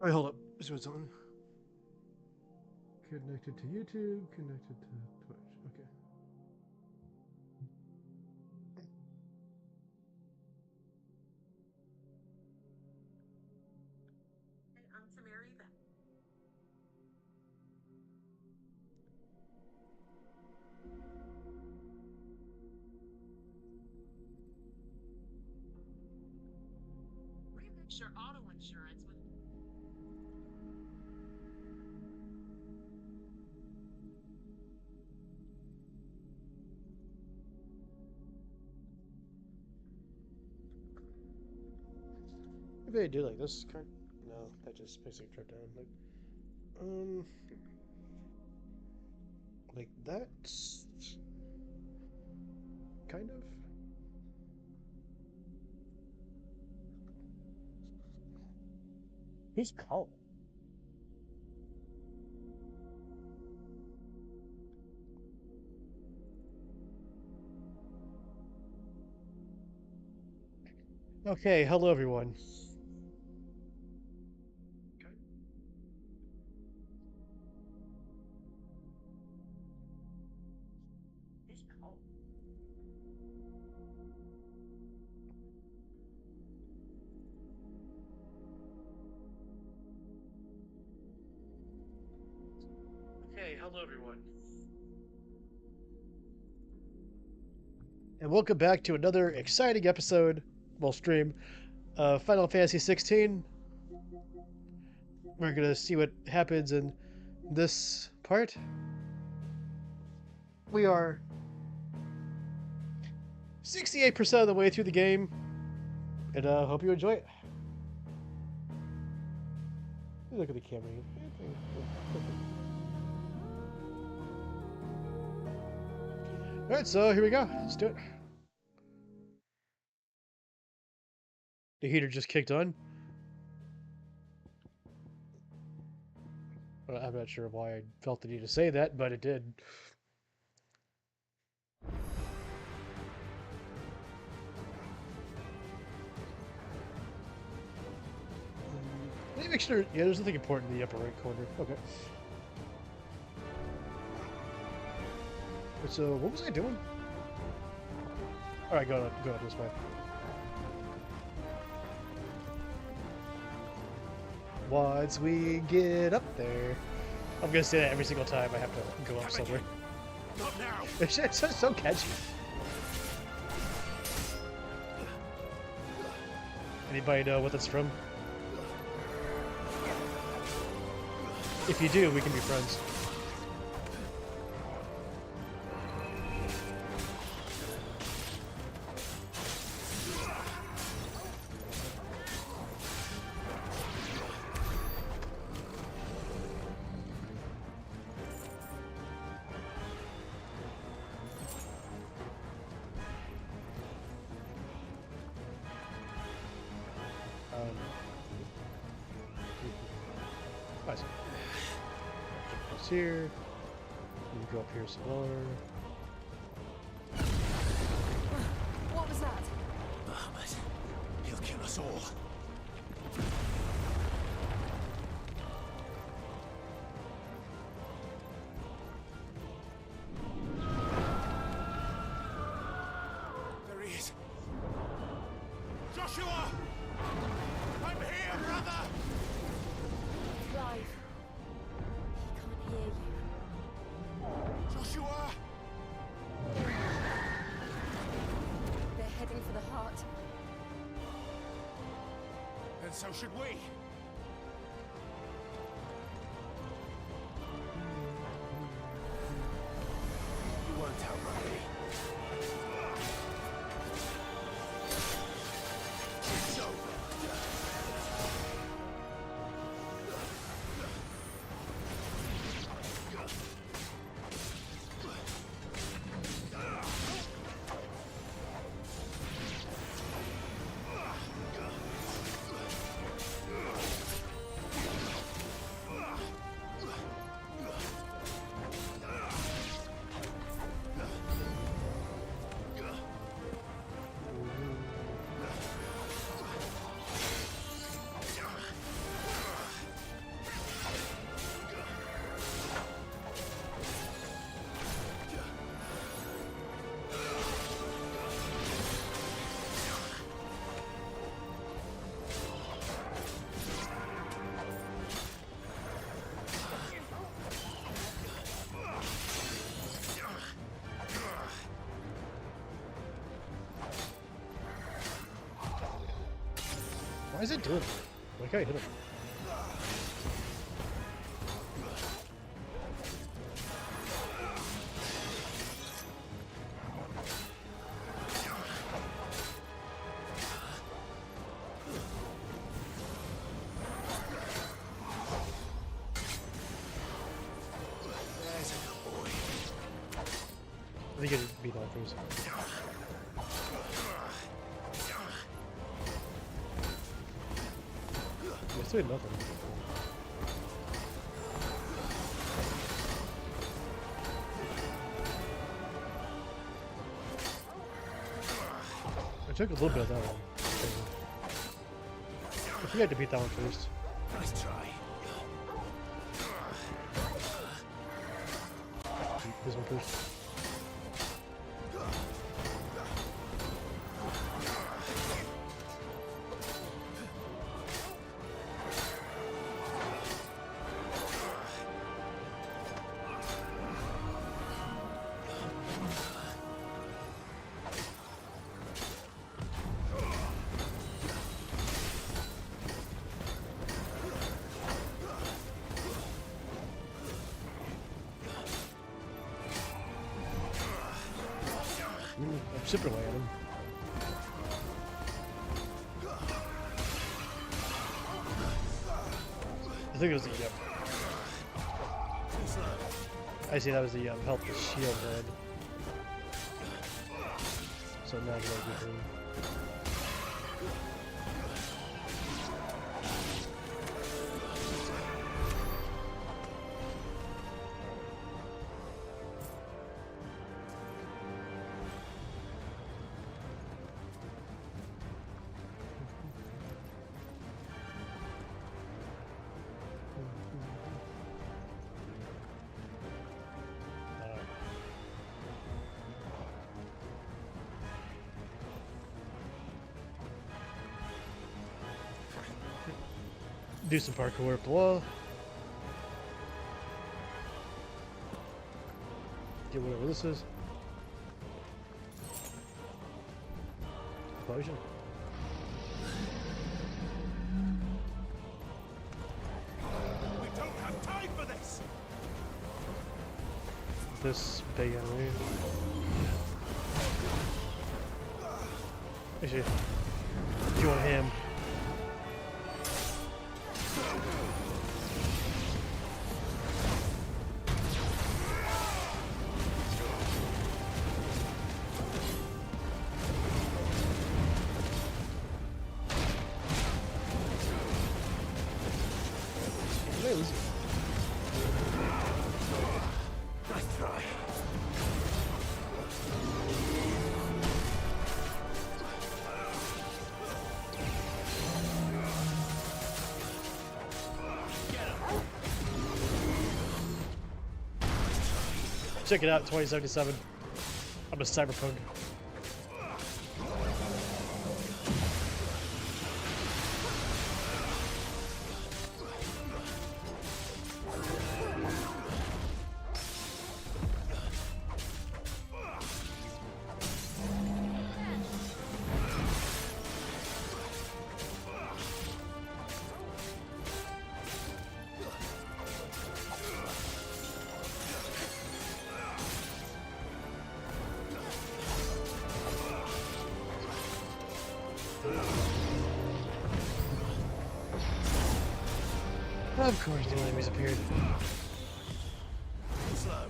Alright, hold up. This one's on. Connected to YouTube, connected to Twitch. Okay. I'm Samira Yvette. Remix your auto insurance with Maybe I do like this card. No, that just basically dropped down. Like that. Kind of. He's calm. Okay, hello everyone. Okay, hello everyone. And welcome back to another exciting episode, well, stream, of Final Fantasy 16. We're gonna see what happens in this part. We are 68% of the way through the game, and hope you enjoy it. Look at the camera. Alright, so here we go. Let's do it. The heater just kicked on. I'm not sure why I felt the need to say that, but it did. Let me make sure. Yeah, there's nothing important in the upper right corner. Okay. So, what was I doing? Alright, go on this way. Once we get up there, I'm gonna say that every single time I have to go up somewhere. Not now. It's just so catchy. Anybody know what that's from? If you do, we can be friends. Here. You can go up here some more. What was that? Bahamut. He'll kill us all. There he is. Joshua! I'm here, brother! Clive. He can't hear you. Joshua! They're heading for the heart. And so should we. You won't outrun me. It's over. Why is it doing that? Why can't I hit him? There's a good boy. I think it beat all first. It's doing nothing. I took a little bit of that one. I think I had to beat that one first. Nice try. Beat this one first. I'm chipping away at him. I think it was the yep. I see that was the help the shield head. So now I can go through. Do some parkour up the wall. Get whatever this is. Potion. We don't have time for this. This big enemy. Actually, if you want him. Nice try. Check it out, 2077. I'm a cyberpunk. Of course, the enemies appeared. Slow.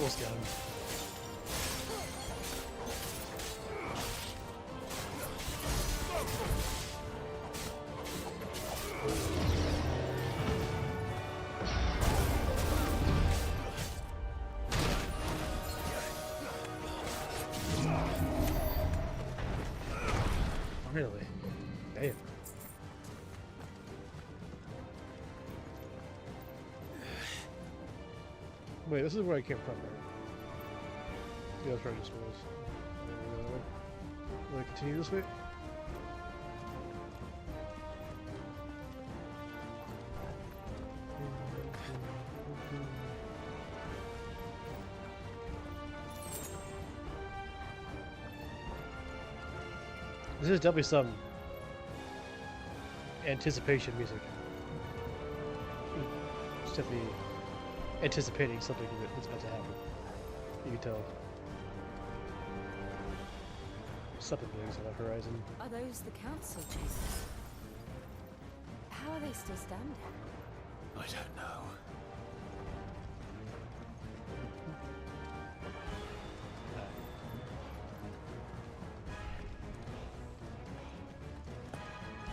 Almost got him. Really? Damn. Wait, this is where I came from, right? Yeah, that's where I just was. Want to continue this way? This is definitely some anticipation music. It's definitely anticipating something that's about to happen. You can tell. Something big is on the horizon. Are those the council, Jesus? How are they still standing? I don't know.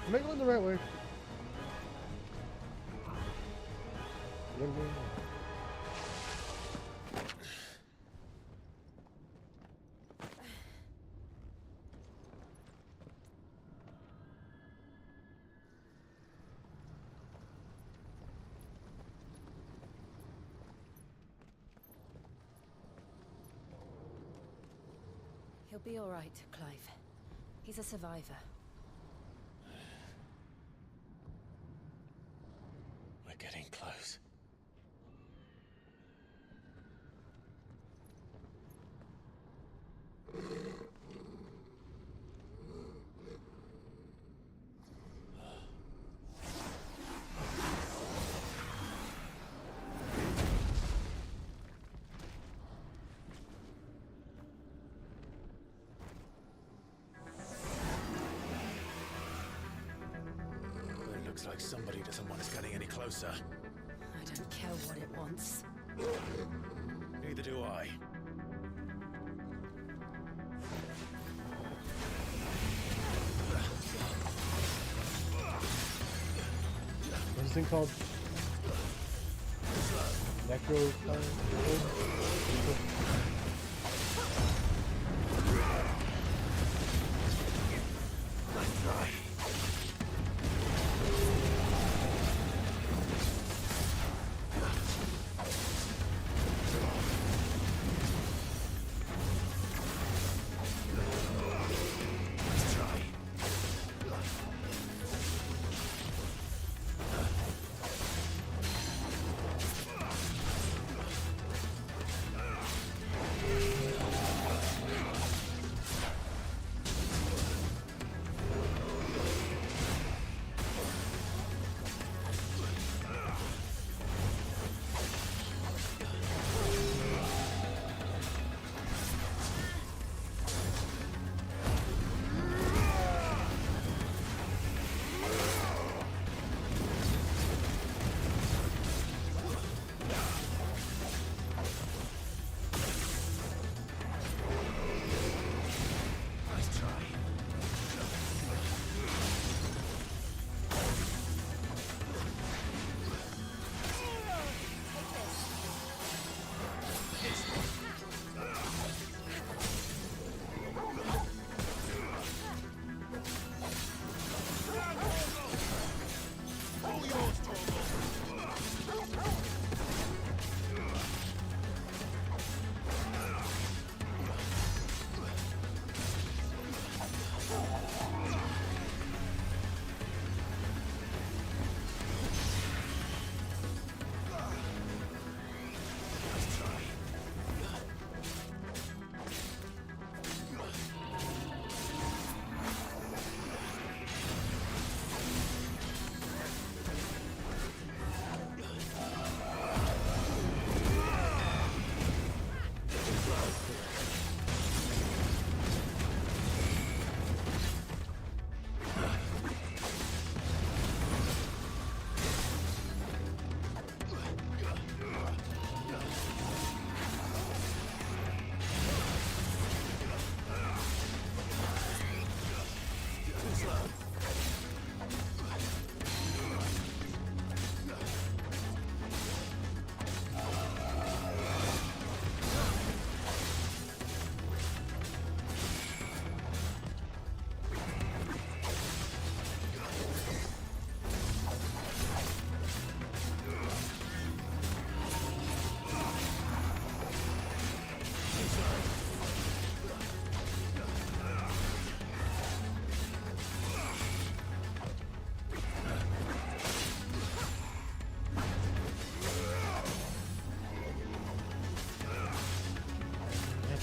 Am I going the right way? He'll be all right, Clive. He's a survivor. We're getting close. Looks like somebody doesn't want us getting any closer. I don't care what it wants. Neither do I. What's this thing called? Necro.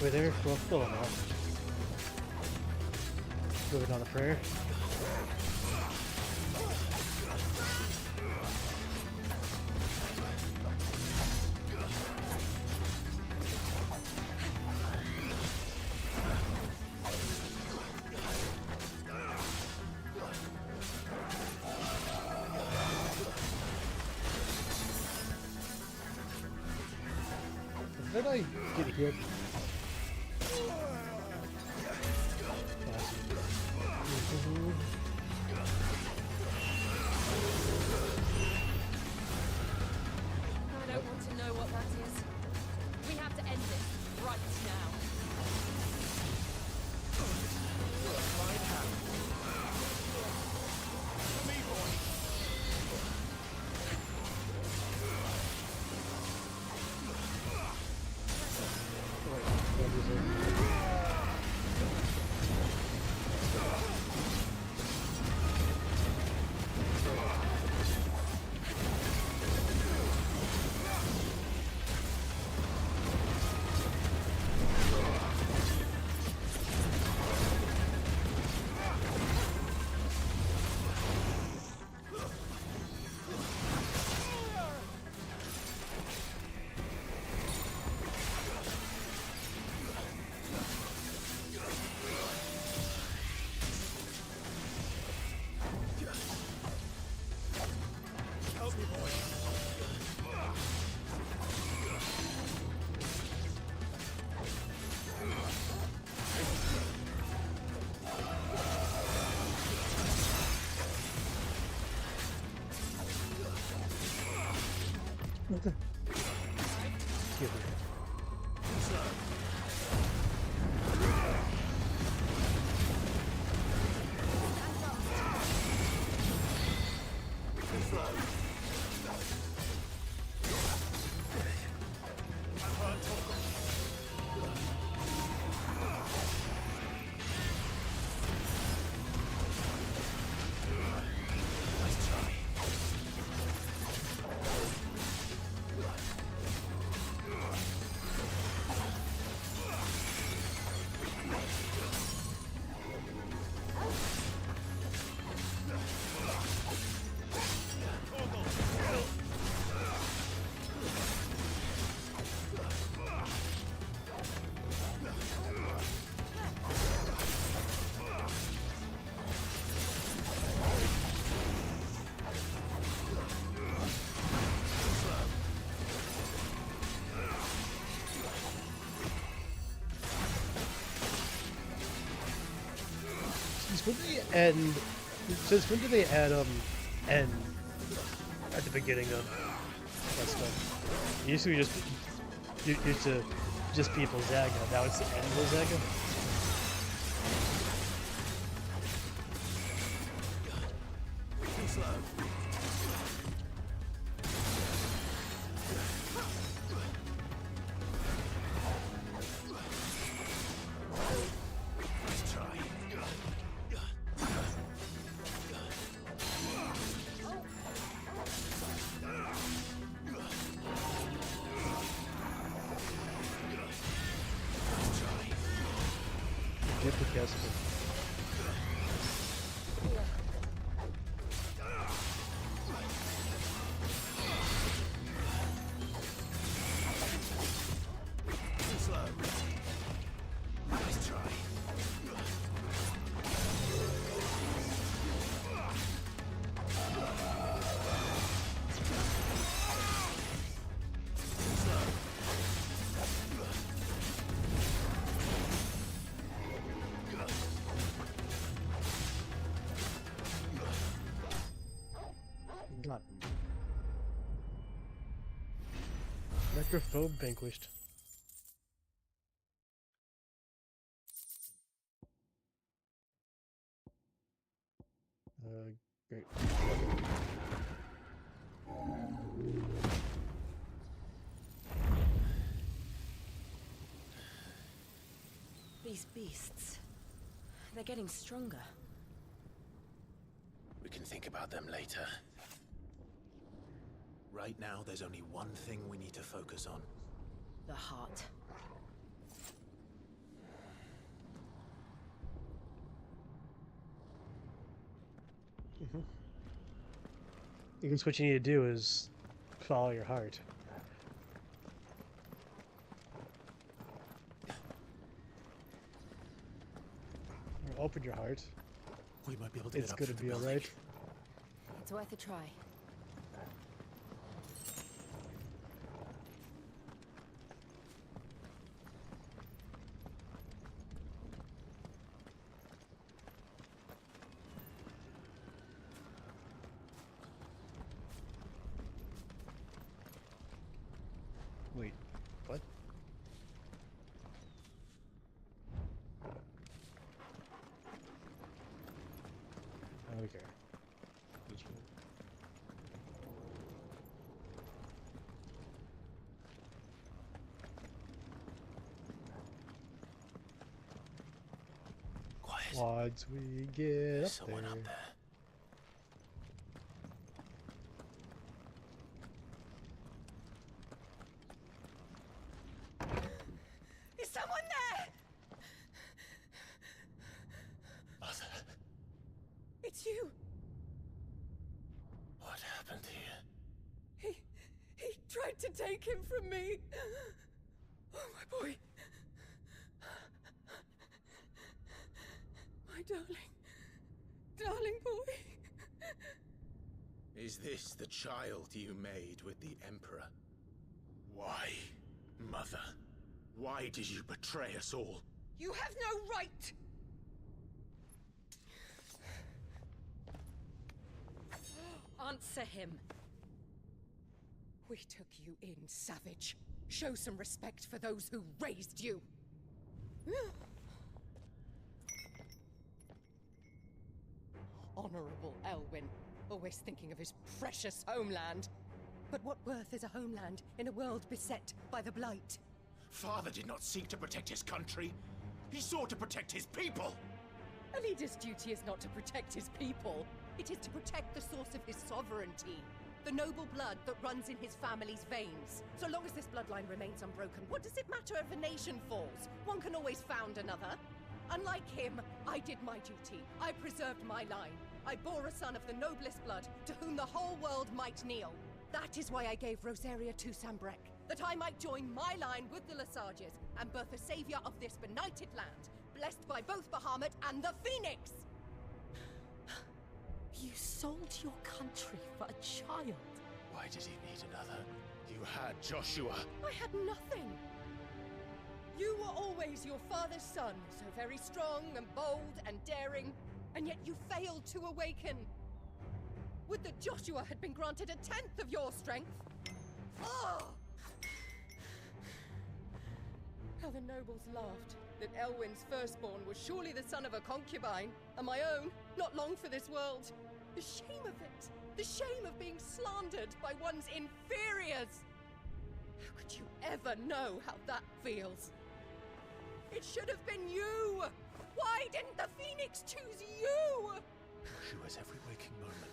We're there? Well, still don't know. Moving on to prayer. Did I get hit? I don't want to know what that is. We have to end this right now. Excuse me. When do they end? Since when do they add end at the beginning of that stuff? It used to be used to just people Zaga. Now it's the end of Zaga. Get the castle. God. Necrophobe vanquished. Great. These beasts, they're getting stronger. We can think about them later. Right now, there's only one thing we need to focus on. The heart. I guess what you need to do is follow your heart. Or open your heart. We might be able to It's get up gonna through be the building. alright. It's worth a try. Wait, what? Okay. Which one? Quiet. Once we get There's up someone there. up there. Is someone there? Mother, It's you. what happened here? He tried to take him from me. Oh, my boy. My darling boy. Is this the child you made with the Emperor? Why, Mother? Why did you betray us all? You have no right. Answer him. We took you in, savage. Show some respect for those who raised you. Honorable Elwyn, always thinking of his precious homeland. But what worth is a homeland in a world beset by the Blight? Father did not seek to protect his country. He sought to protect his people. A leader's duty is not to protect his people. It is to protect the source of his sovereignty. The noble blood that runs in his family's veins. So long as this bloodline remains unbroken, what does it matter if a nation falls? One can always found another. Unlike him, I did my duty. I preserved my line. I bore a son of the noblest blood, to whom the whole world might kneel. That is why I gave Rosaria to Sambrek, that I might join my line with the Lesages and birth a savior of this benighted land, blessed by both Bahamut and the Phoenix! You sold your country for a child. Why did he need another? You had Joshua. I had nothing. You were always your father's son, so very strong and bold and daring, and yet you failed to awaken. Would that Joshua had been granted a tenth of your strength? Oh! How the nobles laughed that Elwyn's firstborn was surely the son of a concubine, and my own, not long for this world. The shame of it! The shame of being slandered by one's inferiors! How could you ever know how that feels? It should have been you! Why didn't the Phoenix choose you? Joshua's every waking moment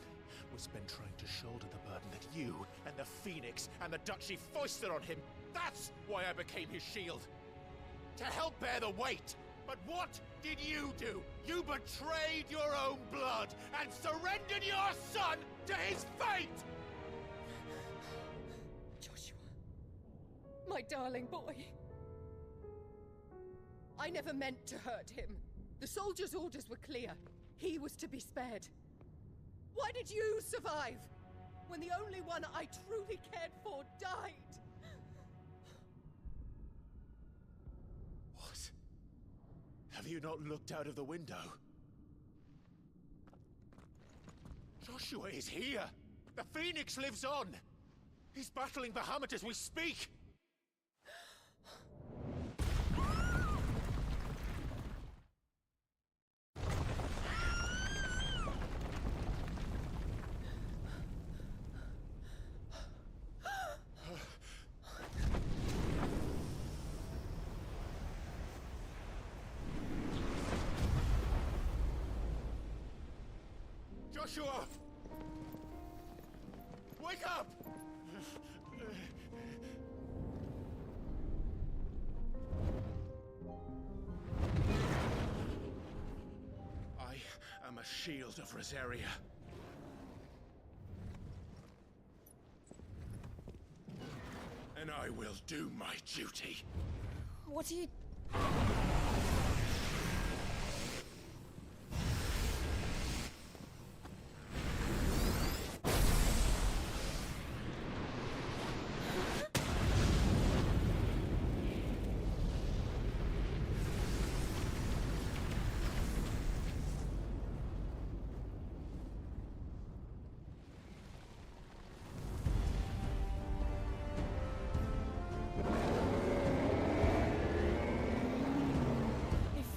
was spent trying to shoulder the burden that you and the Phoenix and the Duchy foisted on him. That's why I became his shield. To help bear the weight. But what did you do? You betrayed your own blood and surrendered your son to his fate! Joshua, my darling boy. I never meant to hurt him. The soldiers' orders were clear. He was to be spared. Why did you survive when the only one I truly cared for died? What? Have you not looked out of the window? Joshua is here! The Phoenix lives on! He's battling Bahamut as we speak! Joshua! Wake up! I am a shield of Rosaria. I will do my duty. What are you...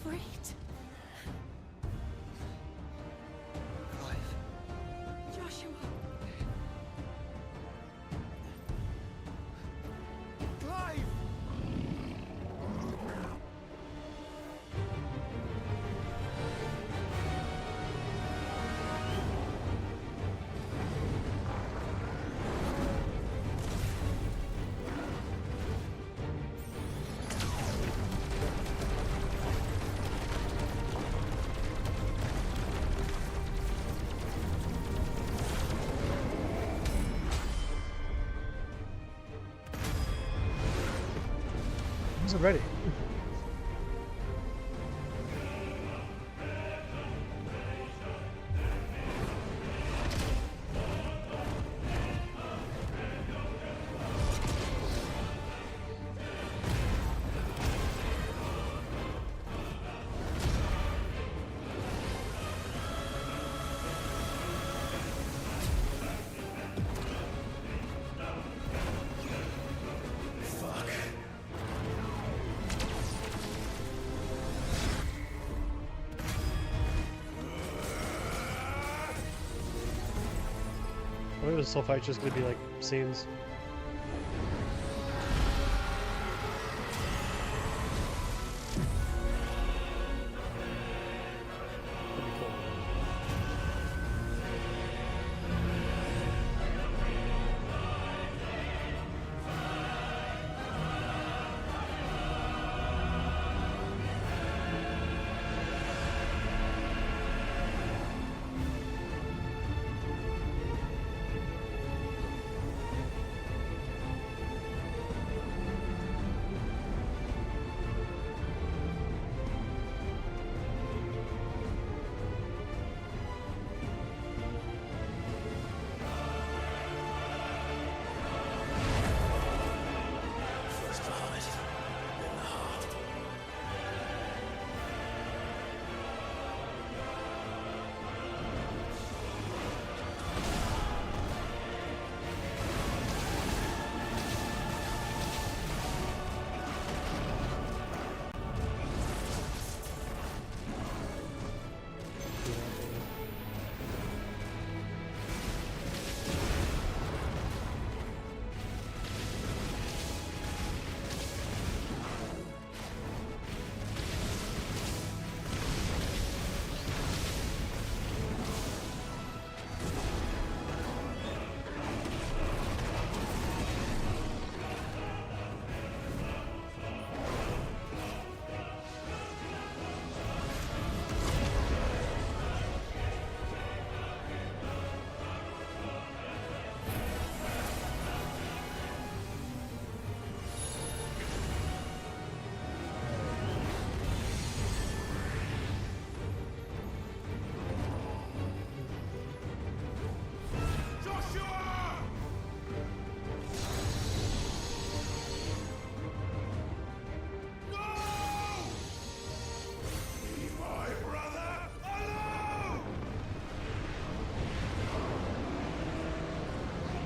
Afraid? Joshua. Clive! I wasn't ready. I think this whole fight's just gonna be like scenes. That'd be cool.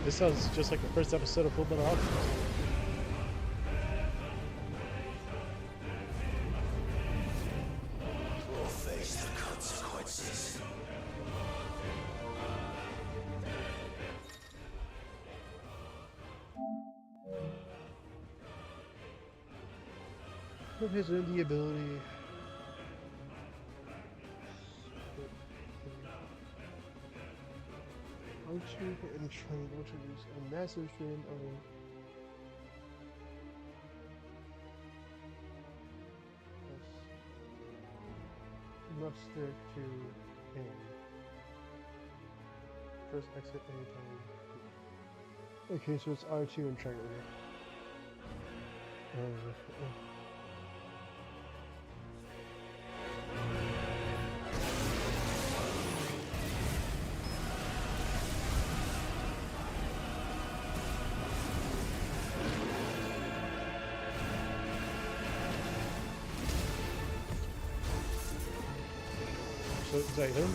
This sounds just like the first episode of Full Metal Alchemist. We'll face the consequences. What has the ability? Archer and triangle to use a massive stream of must stick to aim. Press exit anytime. Okay, so it's R2 and triangle here. So is that him?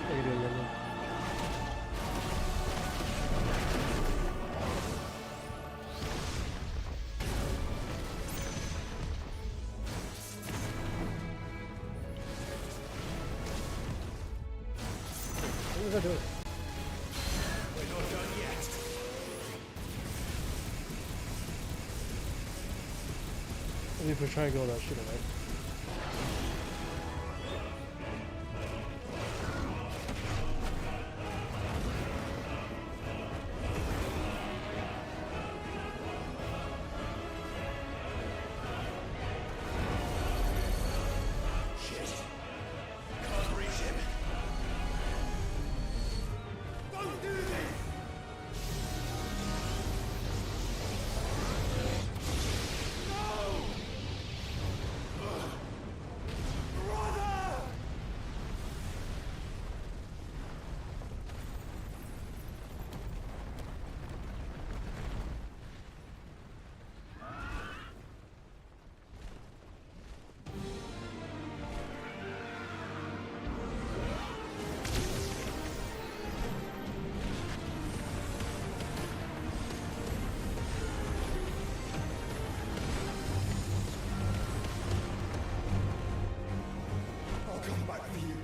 How you doing, London? What was I doing? We're not done yet. I need for triangle that shit, right? Shit. Can't reach him. Don't do this! No! Brother! I'll come back for you.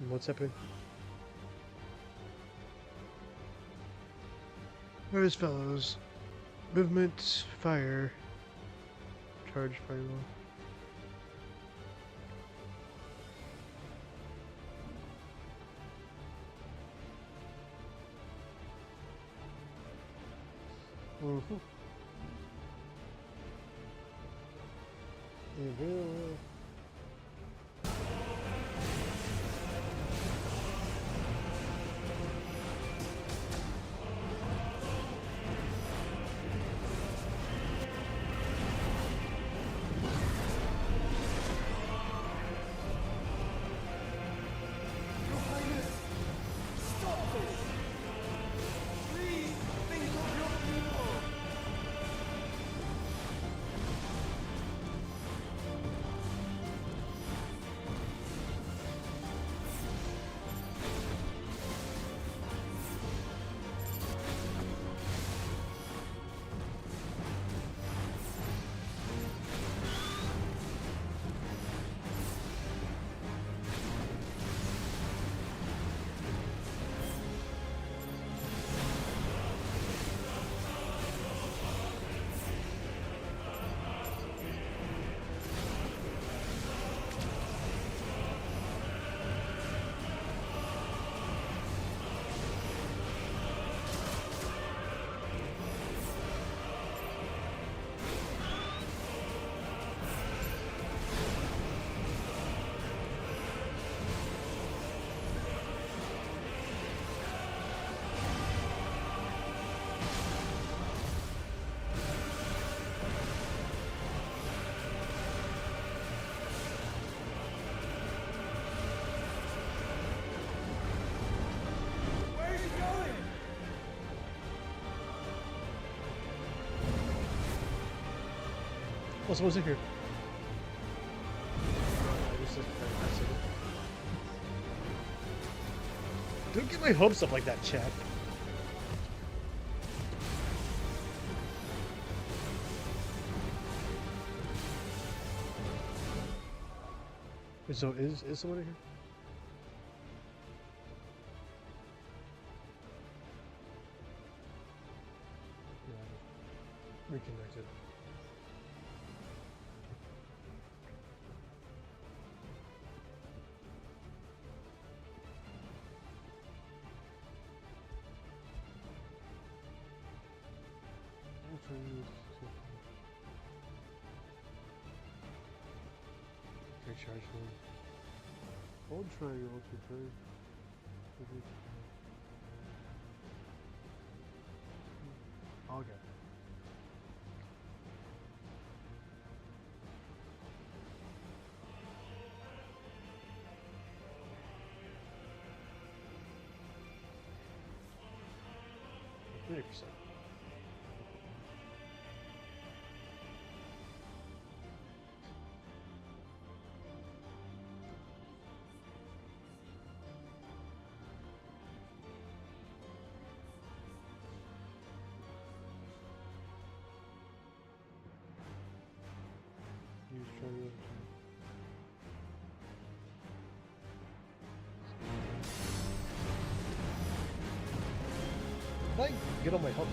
What's happening? Where's fellows? Movement, fire, charge, fireball. Mm-hmm. Your Highness, stop this! Please think of your people! Where are you going? Oh, someone's in here. Don't get my hopes up like that, Chad. Wait, so is someone in here? Yeah, reconnected. Recharge mode. Hold triangle to turn. Okay. $30%. Use triangle. Did I get on my helmet?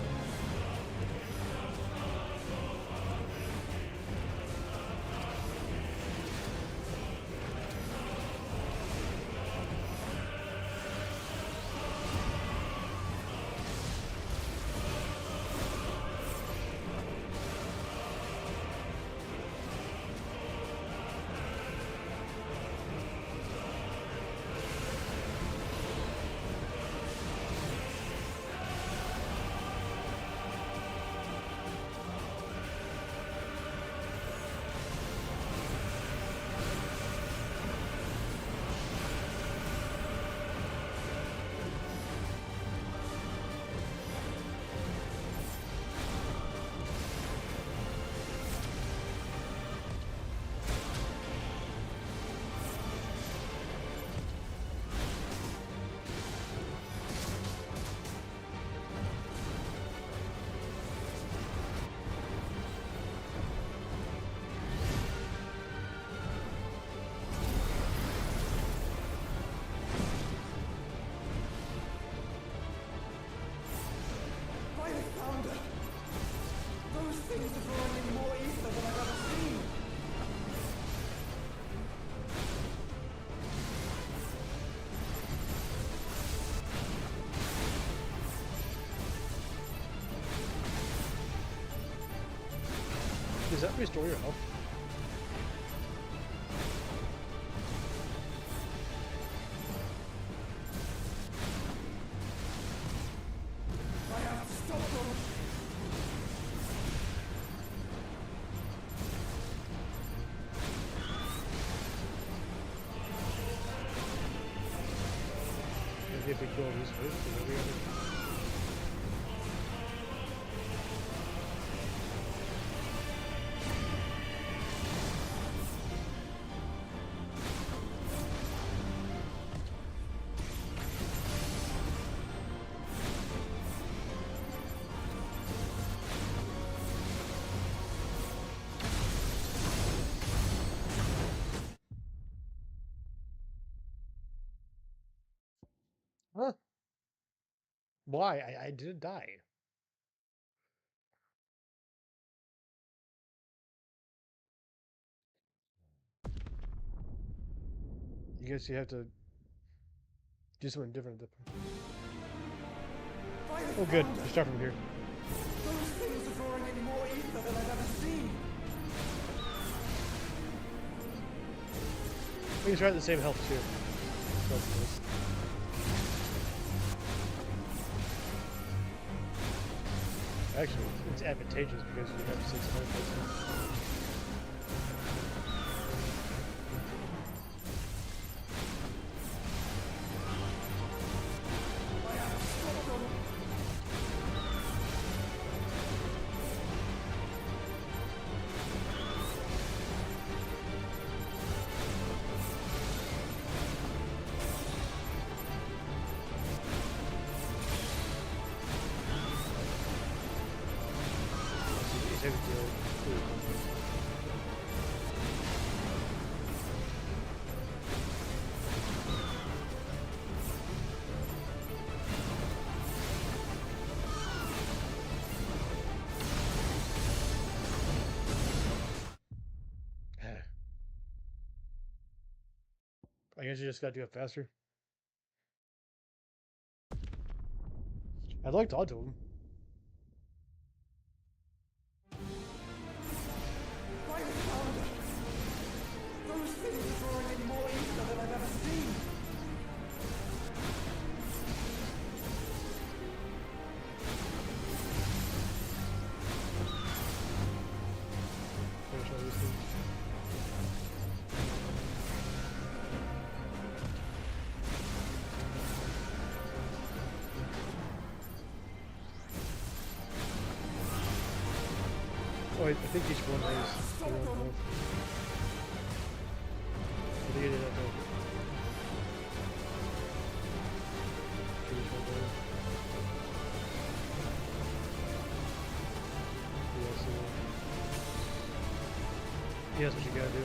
By the founder! Those things are drawing in more ether than I've ever seen! Does that restore your health? I have to stop them! Maybe if we kill these first, then we have Huh? Why? I didn't die. You guess you have to do something different at that point. By the Oh good, founder! we start from here. Those things are drawing in more ether than I've ever seen! We can try at the same health too. That's cool. Actually, it's advantageous because you have 600 points. I have to stop them! It's a big deal. I guess you just gotta do it faster. I liked onto him. By the founder! Those things are drawing in more ether than I've ever seen! Finish all these things. Oh, I think each one has their own health. I think I did that though. Each one does. Yeah, so yeah, that's what you gotta do.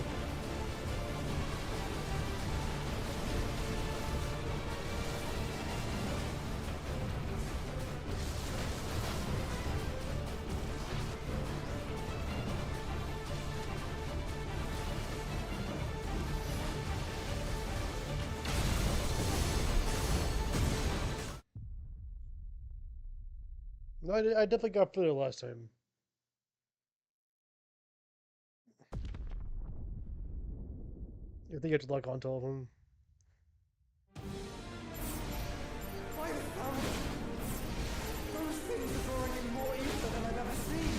No, I definitely got further last time. I think you have to lock onto all of them. By the founder! Those things are drawing in more ether than I've ever seen!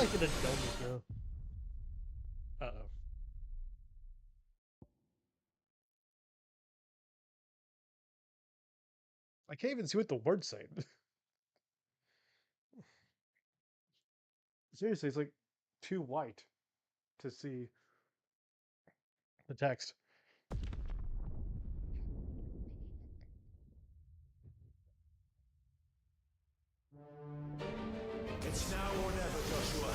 like in a dumbness now. Uh-oh. I can't even see what the words say. Seriously, it's like too white to see the text. It's now or never, Joshua.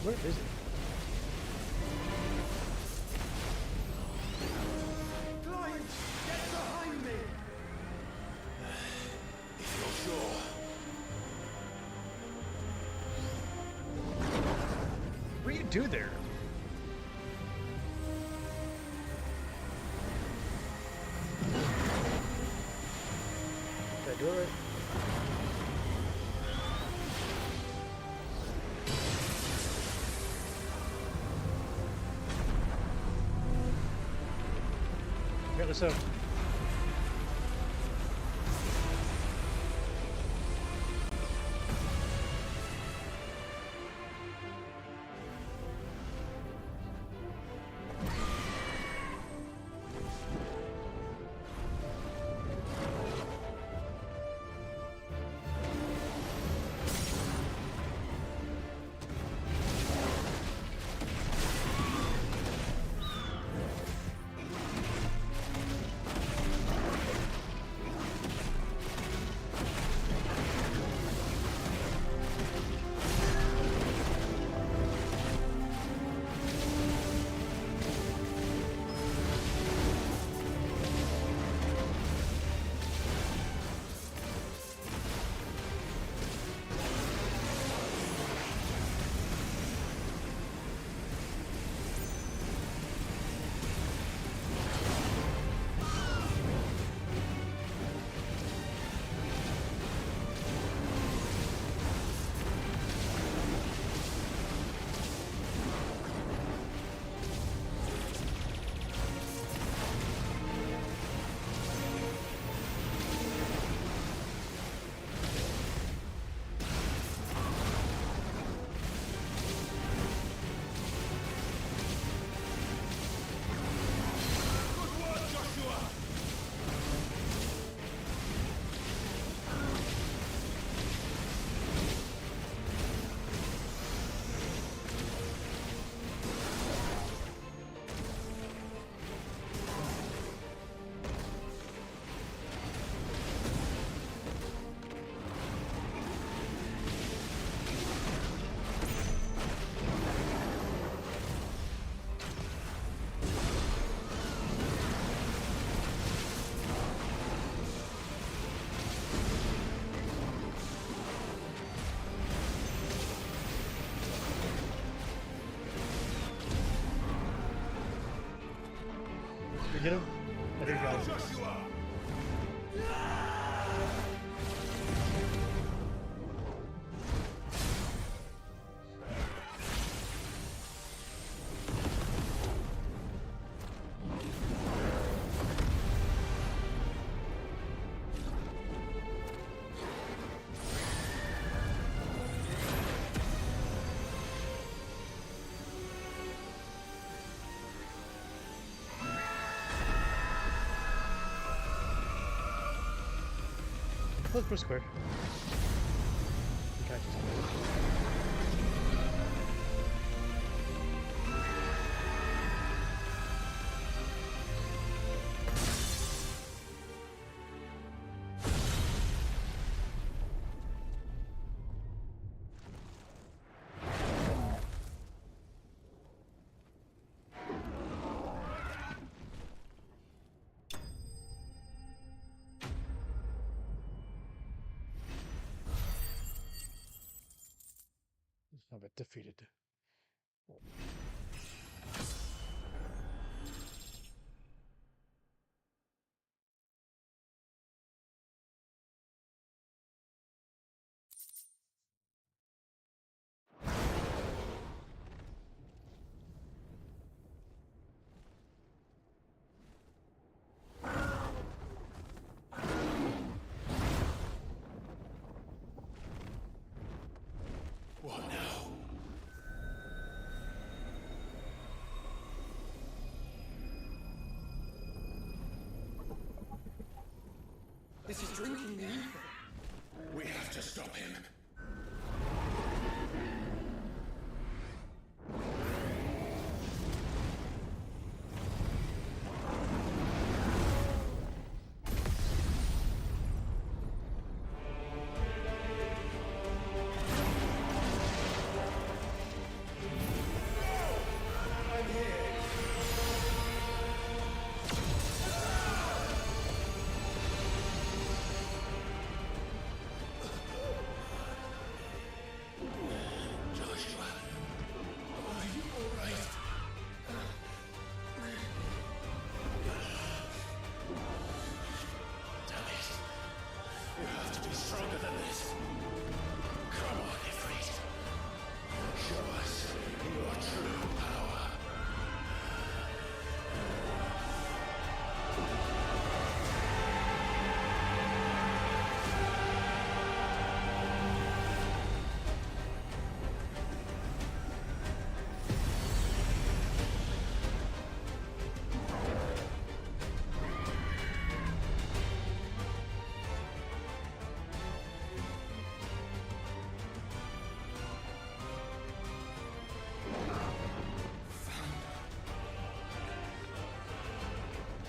Where is it? Clive, get behind me! If you're sure. What do you do there? Did I do it right? Got this up. We get him? I think I got him. Joshua! Let's press square. Okay. Have it defeated. What now? This is drinking the ether. We have to stop him. Stronger than this. Come on, Ifrit. Show us your true power.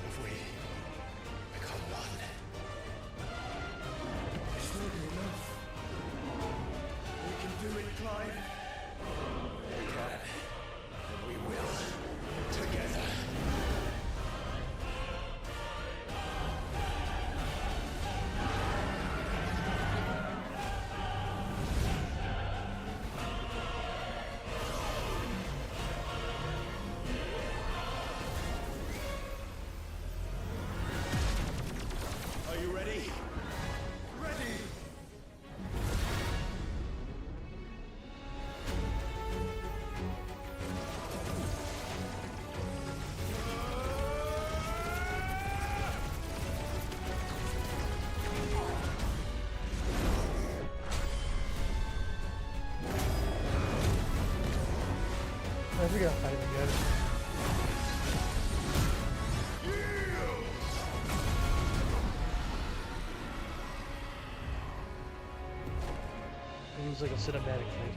If we become one, This will be enough. We can do it, Clive. we can, and we will, together. Are you ready? Ready! Oh, we gotta fight him again. It was like a cinematic fight.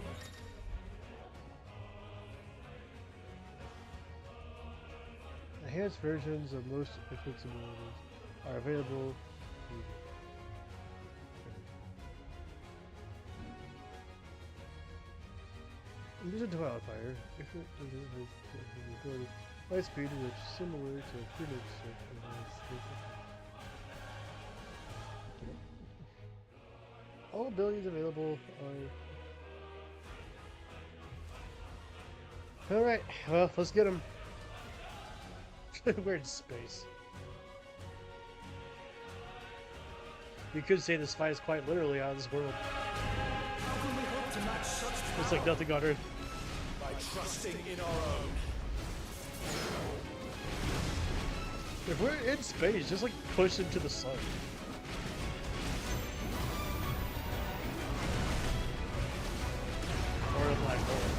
Enhanced versions of most effects abilities are available. Listen to Wildfire. If it doesn't have the ability, light speed is similar to Phoenix. All abilities available are. Alright, well, let's get them. We're in space. You could say this fight is quite literally out of this world. How can we hope to match such It's like nothing on Earth. By trusting in our own. If we're in space, just like push into the sun. Or a black hole.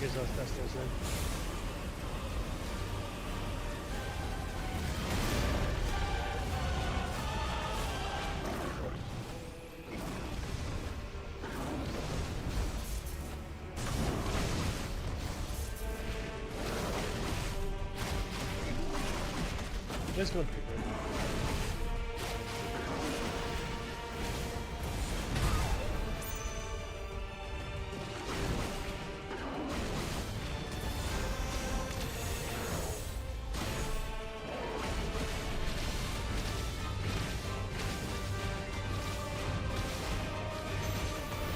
Here's us, that's those in. Let's go.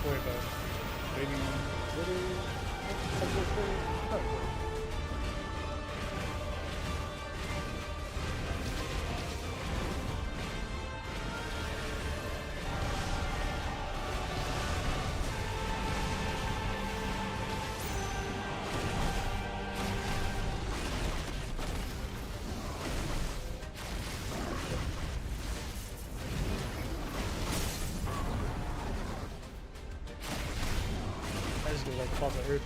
Worry about maybe I just gonna like fall to Earth.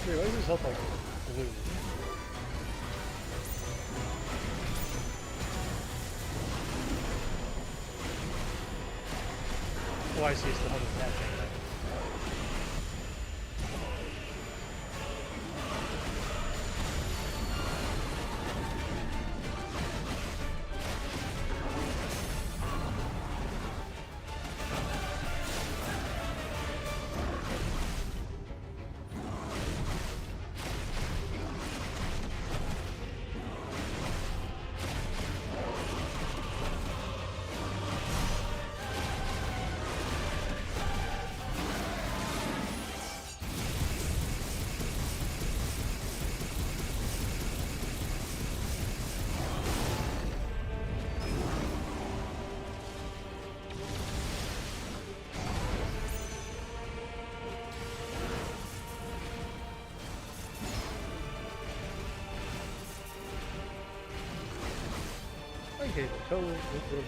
Wait, why does this help like blue? Oh, I see, it's the other that thing. Okay, the code will be.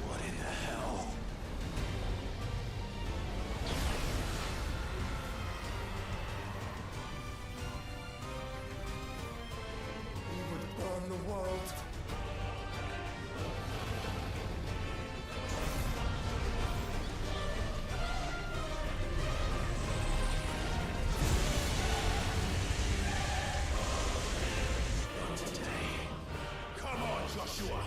What in the hell? We would burn the world. Not today. Come on, Joshua!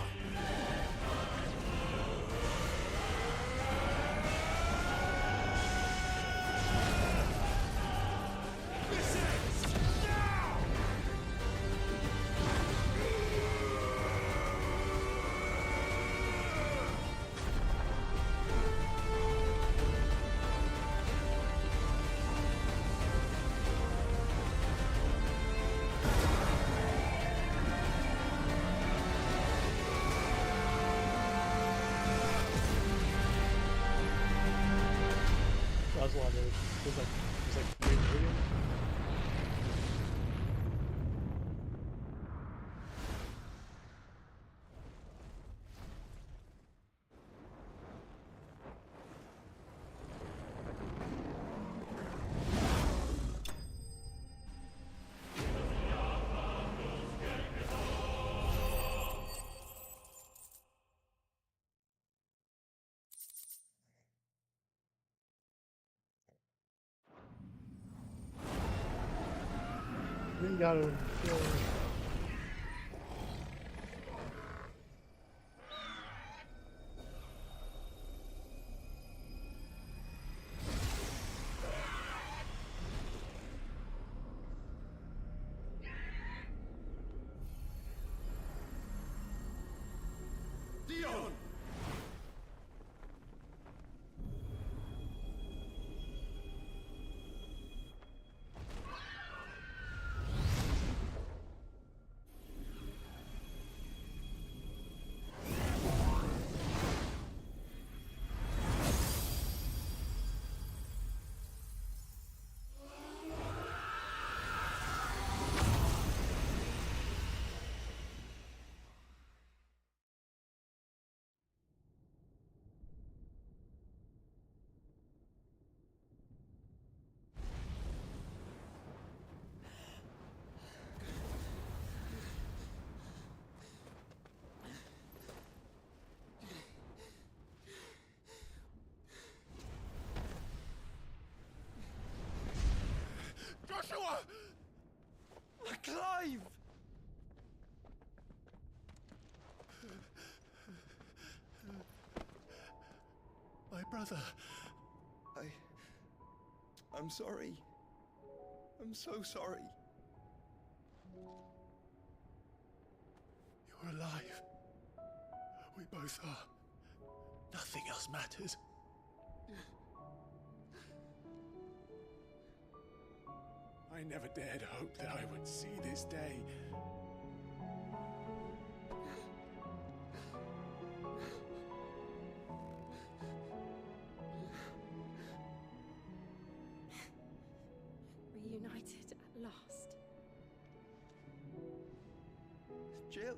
This ends now! That was a lot of. It was like weird movie. We gotta. Dion! Joshua! Clive! My brother. I'm sorry. I'm so sorry. You're alive. We both are. Nothing else matters. I never dared hope that I would see this day. Reunited at last. Jill.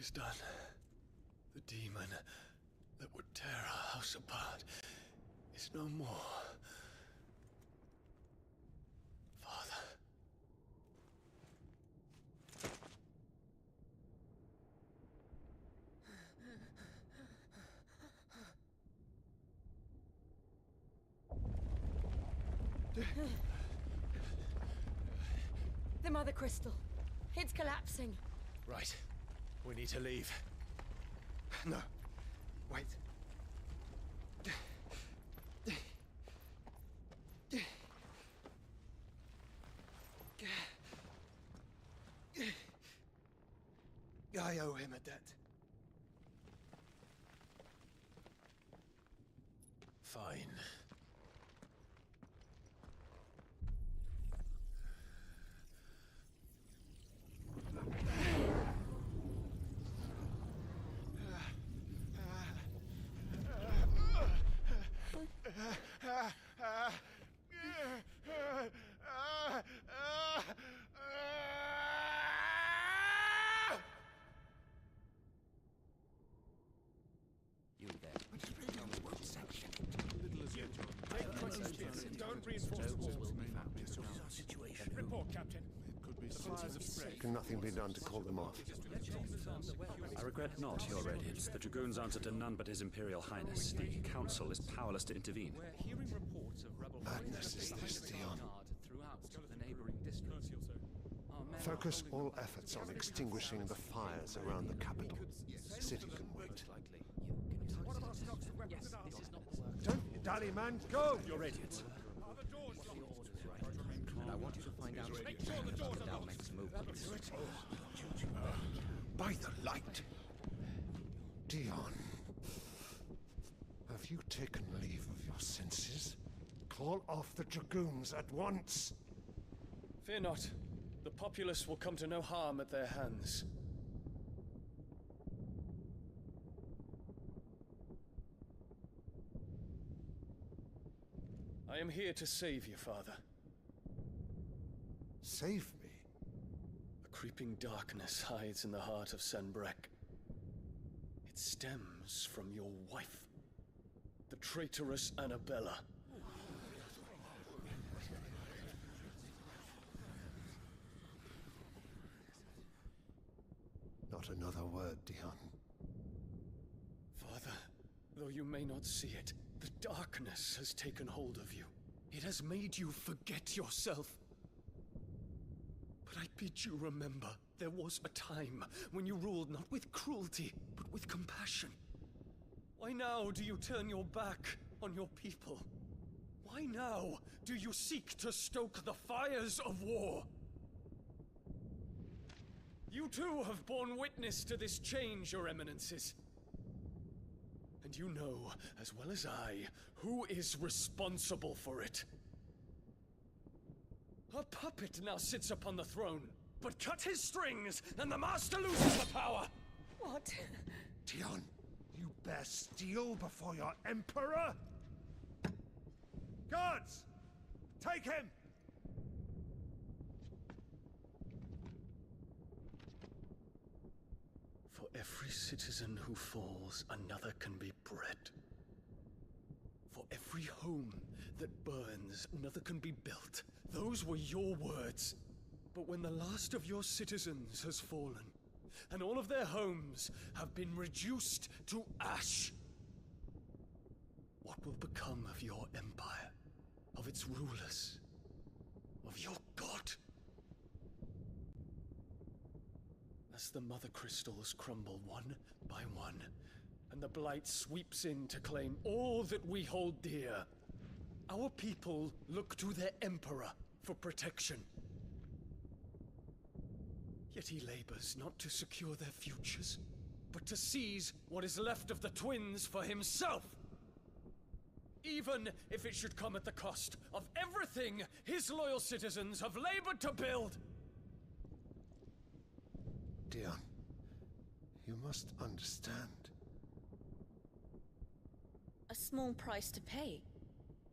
is done. The demon that would tear our house apart is no more. Father. The Mother Crystal. It's collapsing. Right. We need to leave. No. Wait. I owe him a debt. Fine. You there. Don't reinforce the walls. Report, Captain. Can nothing be done to call them off? I regret not, Your Radiance. The Dragoons answer to none but His Imperial Highness. The Council is powerless to intervene. We're hearing reports of rebel Madness is this, Dion. throughout the neighboring districts. Focus all efforts on extinguishing the fires around the capital. The city can wait. Don't dally, man. Go! Your Radiance. And I want you to find out if Dalmec's movements. By the light! Dion. Have you taken leave of your senses? Call off the Dragoons at once! Fear not. The populace will come to no harm at their hands. I am here to save you, Father. Save me? A creeping darkness hides in the heart of Sanbreque. It stems from your wife, the traitorous Annabella. Not another word, Dion. Father, though you may not see it, the darkness has taken hold of you. It has made you forget yourself. But I bid you remember, there was a time when you ruled not with cruelty, but with compassion. Why now do you turn your back on your people? Why now do you seek to stoke the fires of war? You too have borne witness to this change, Your Eminences. And you know, as well as I, who is responsible for it. A puppet now sits upon the throne, but cut his strings, and the master loses the power! What? Dion, you bear steel before your Emperor? Guards! Take him! For every citizen who falls, another can be bred. For every home that burns, another can be built. Those were your words. But when the last of your citizens has fallen, and all of their homes have been reduced to ash, what will become of your empire, of its rulers, of your god? As the Mother Crystals crumble one by one, and the Blight sweeps in to claim all that we hold dear, our people look to their Emperor for protection. Yet he labors not to secure their futures, but to seize what is left of the twins for himself. Even if it should come at the cost of everything his loyal citizens have labored to build. Dion, you must understand. A small price to pay,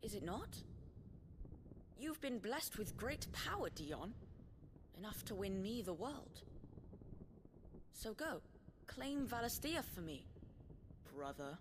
is it not? You've been blessed with great power, Dion. Enough to win me the world. So go. Claim Valisthea for me, brother.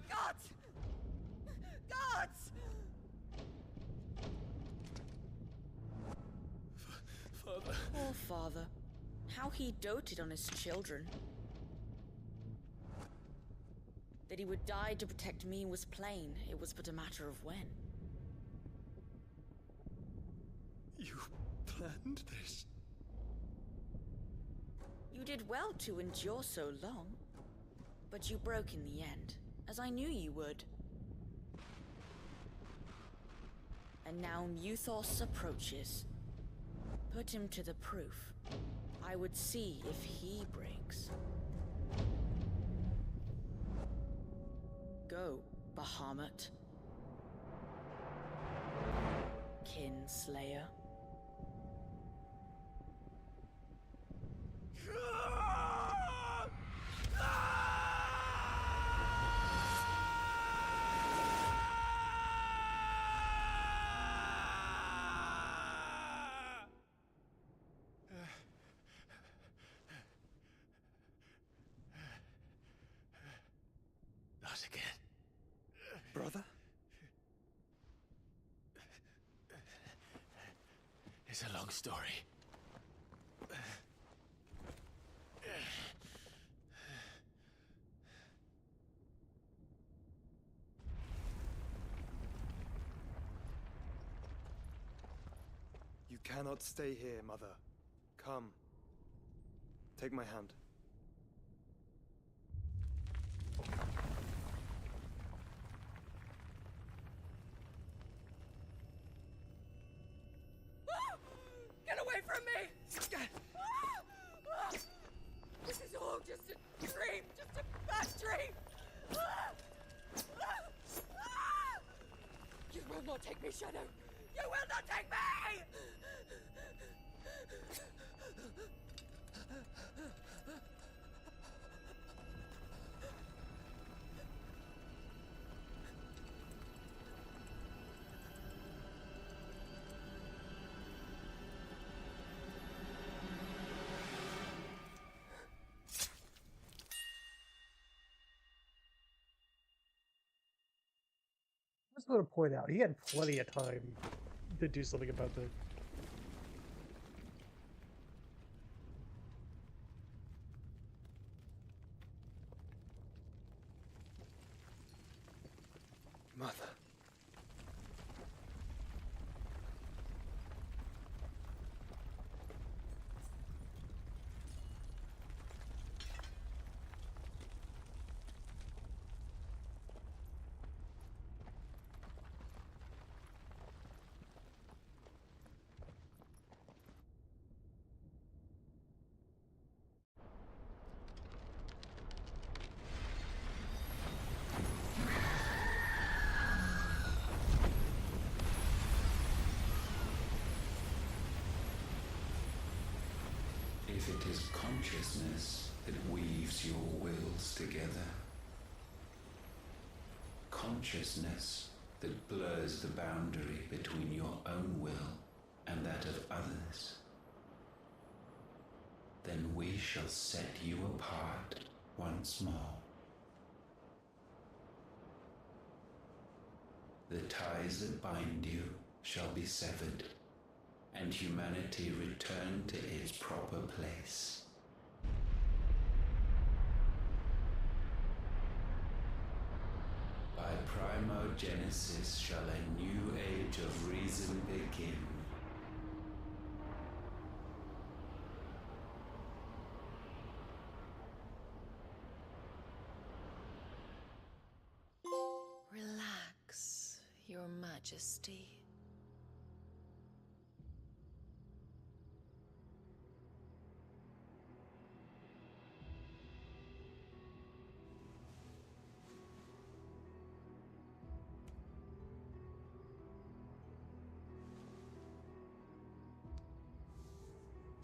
Guards! Guards! Father. Poor father. How he doted on his children. That he would die to protect me was plain. It was but a matter of when. You planned this? You did well to endure so long. But you broke in the end, as I knew you would. And now Muthos approaches. Put him to the proof. I would see if he breaks. Go, Bahamut. Kinslayer. Not again. Brother? It's a long story. You cannot stay here, Mother. Come. Take my hand. Get away from me! This is all just a dream, just a bad dream! You will not take me, Shadow! You will not take me! I just want to point out, he had plenty of time to do something about the... Mother. If it is consciousness that weaves your wills together, consciousness that blurs the boundary between your own will and that of others, then we shall set you apart once more. The ties that bind you shall be severed, and humanity return to its proper place. By primogenesis shall a new age of reason begin. Relax, Your Majesty.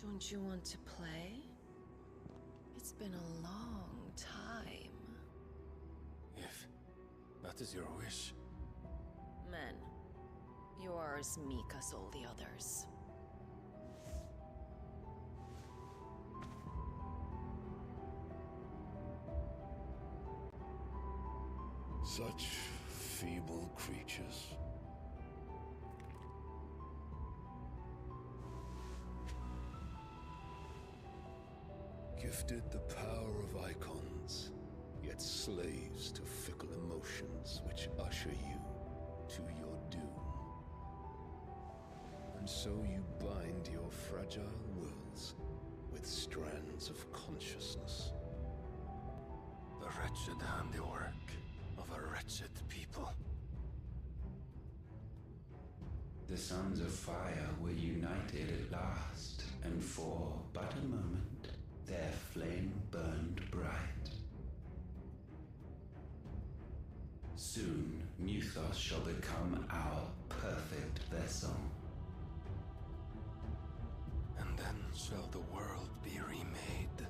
Don't you want to play? It's been a long time. If that is your wish. Men, you are as meek as all the others. Such feeble creatures. Gifted the power of icons, yet slaves to fickle emotions which usher you to your doom. And so you bind your fragile wills with strands of consciousness. The wretched handiwork of a wretched people. The Sons of Fire were united at last, and for but a moment their flame burned bright. Soon Muthos shall become our perfect vessel. And then shall the world be remade.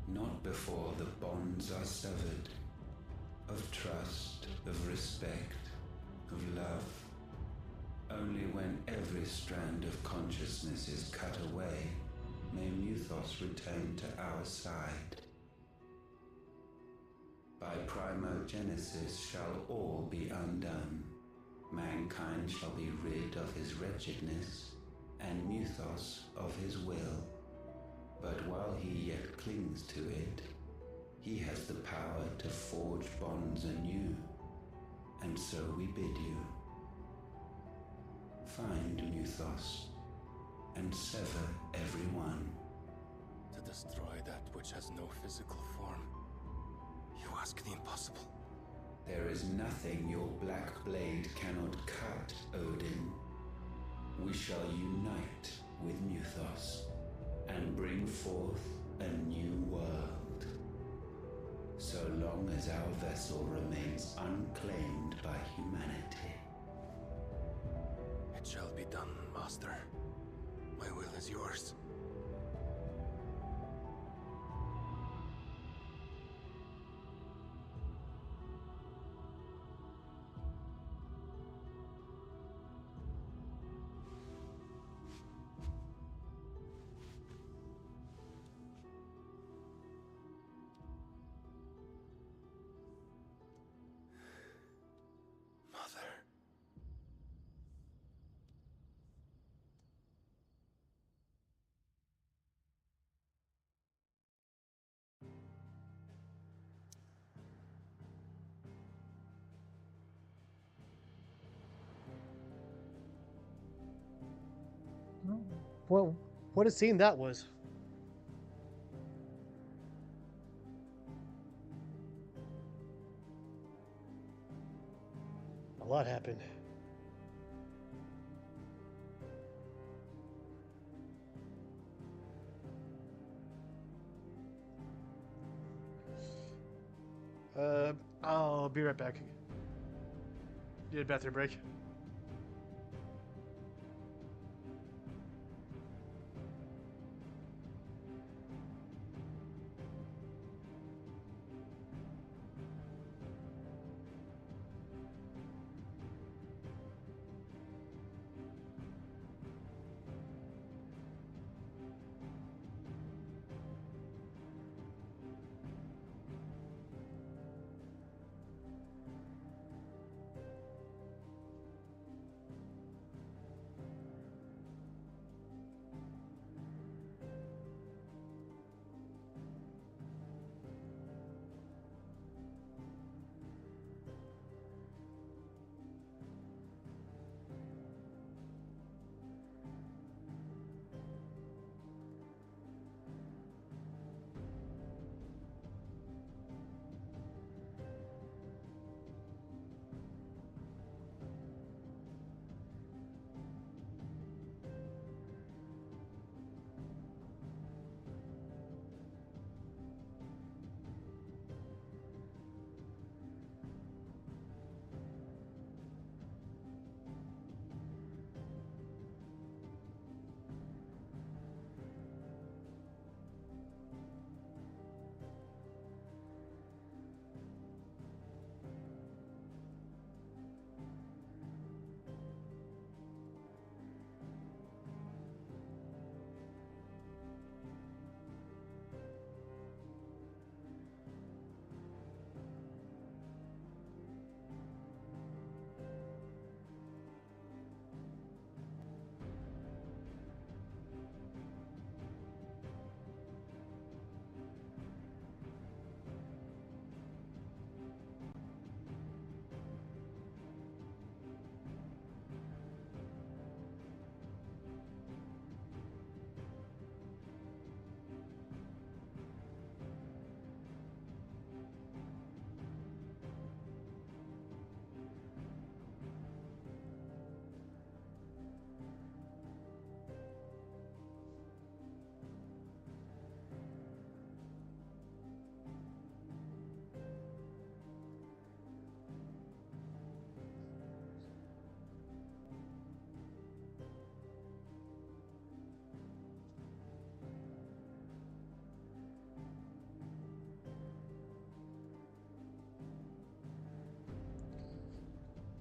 Not before the bonds are severed, of trust, of respect, of love. Only when every strand of consciousness is cut away, may Muthos return to our side. By primogenesis shall all be undone. Mankind shall be rid of his wretchedness, and Muthos of his will. But while he yet clings to it, he has the power to forge bonds anew. And so we bid you, find Muthos, and sever everyone. To destroy that which has no physical form. You ask the impossible. There is nothing your black blade cannot cut, Odin. We shall unite with Muthos, and bring forth a new world. So long as our vessel remains unclaimed by humanity. It shall be done, Master. My will is yours. Mother. Well, what a scene that was. A lot happened. I'll be right back. Need a bathroom break.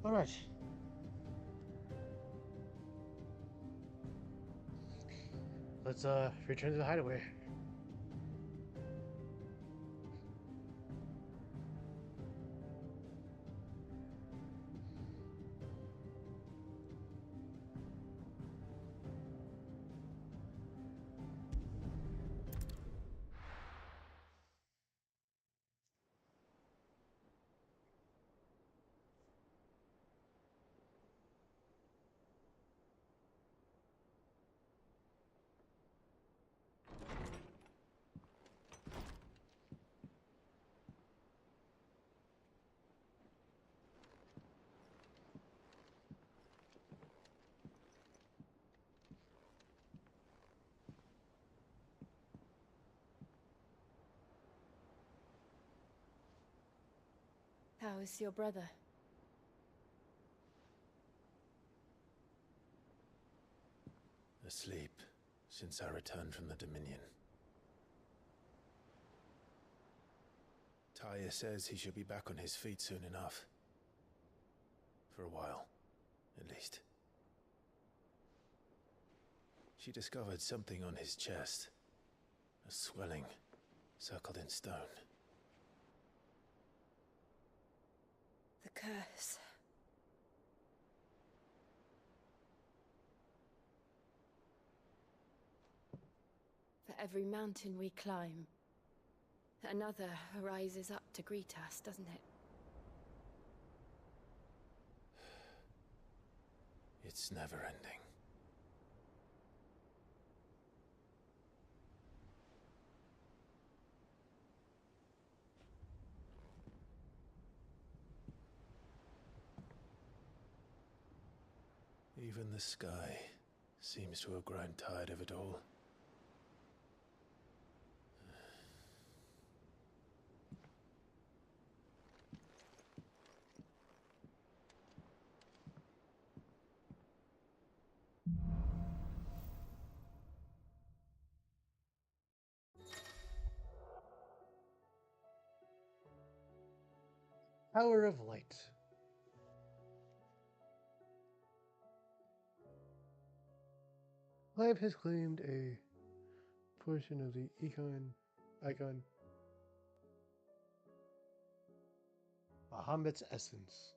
All right. Let's return to the hideaway. How is your brother? Asleep since I returned from the Dominion. Taya says he should be back on his feet soon enough. For a while, at least. She discovered something on his chest. A swelling, circled in stone. The curse. For every mountain we climb, another rises up to greet us, doesn't it? It's never ending. Even the sky seems to have grown tired of it all. Power of Light. CLIVE has claimed a portion of the icon Bahamut's essence.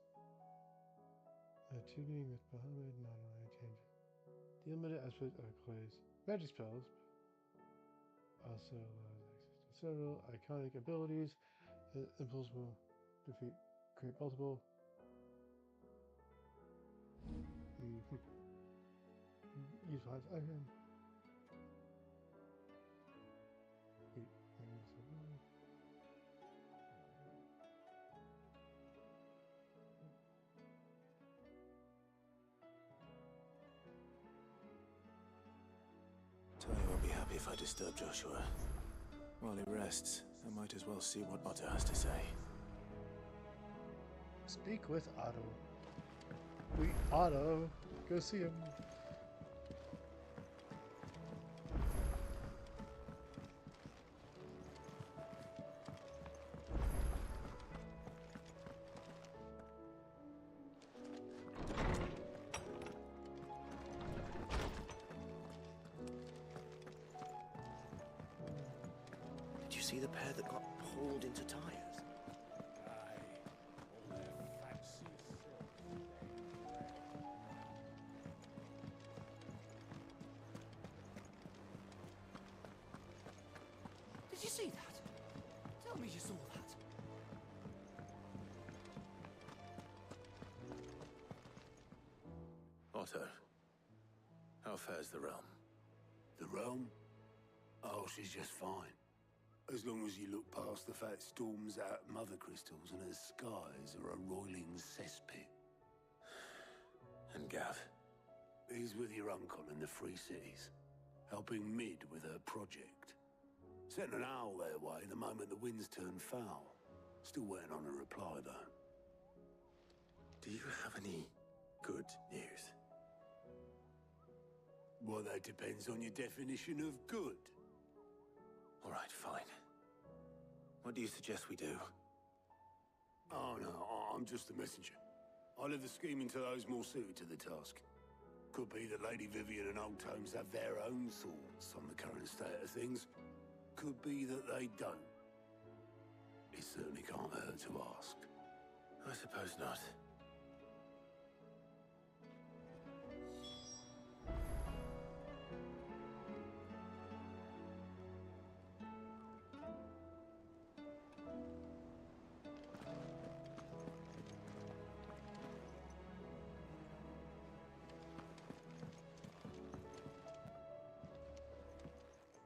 Tuning with Bahamut non-linear changes. The limited aspect of Clive's magic spells also allows access to several iconic abilities. The impulse will create multiple. Use five icon. Tony won't be happy if I disturb Joshua. While he rests, I might as well see what Otto has to say. Speak with Otto. Otto, go see him. Did you see the pair that got pulled into tires? Did you see that? Tell me you saw that. Otto, how fares the realm? The realm? Oh, she's just fine. As long as you look past the fact storms out mother crystals and her skies are a roiling cesspit. And Gav? He's with your uncle in the Free Cities, helping Mid with her project. Sent an owl their way the moment the winds turned foul. Still waiting on a reply, though. Do you have any good news? Well, that depends on your definition of good. All right, fine. What do you suggest we do? Oh, no, I'm just a messenger. I leave the scheming to those more suited to the task. Could be that Lady Vivian and Old Tomes have their own thoughts on the current state of things. Could be that they don't. It certainly can't hurt to ask. I suppose not.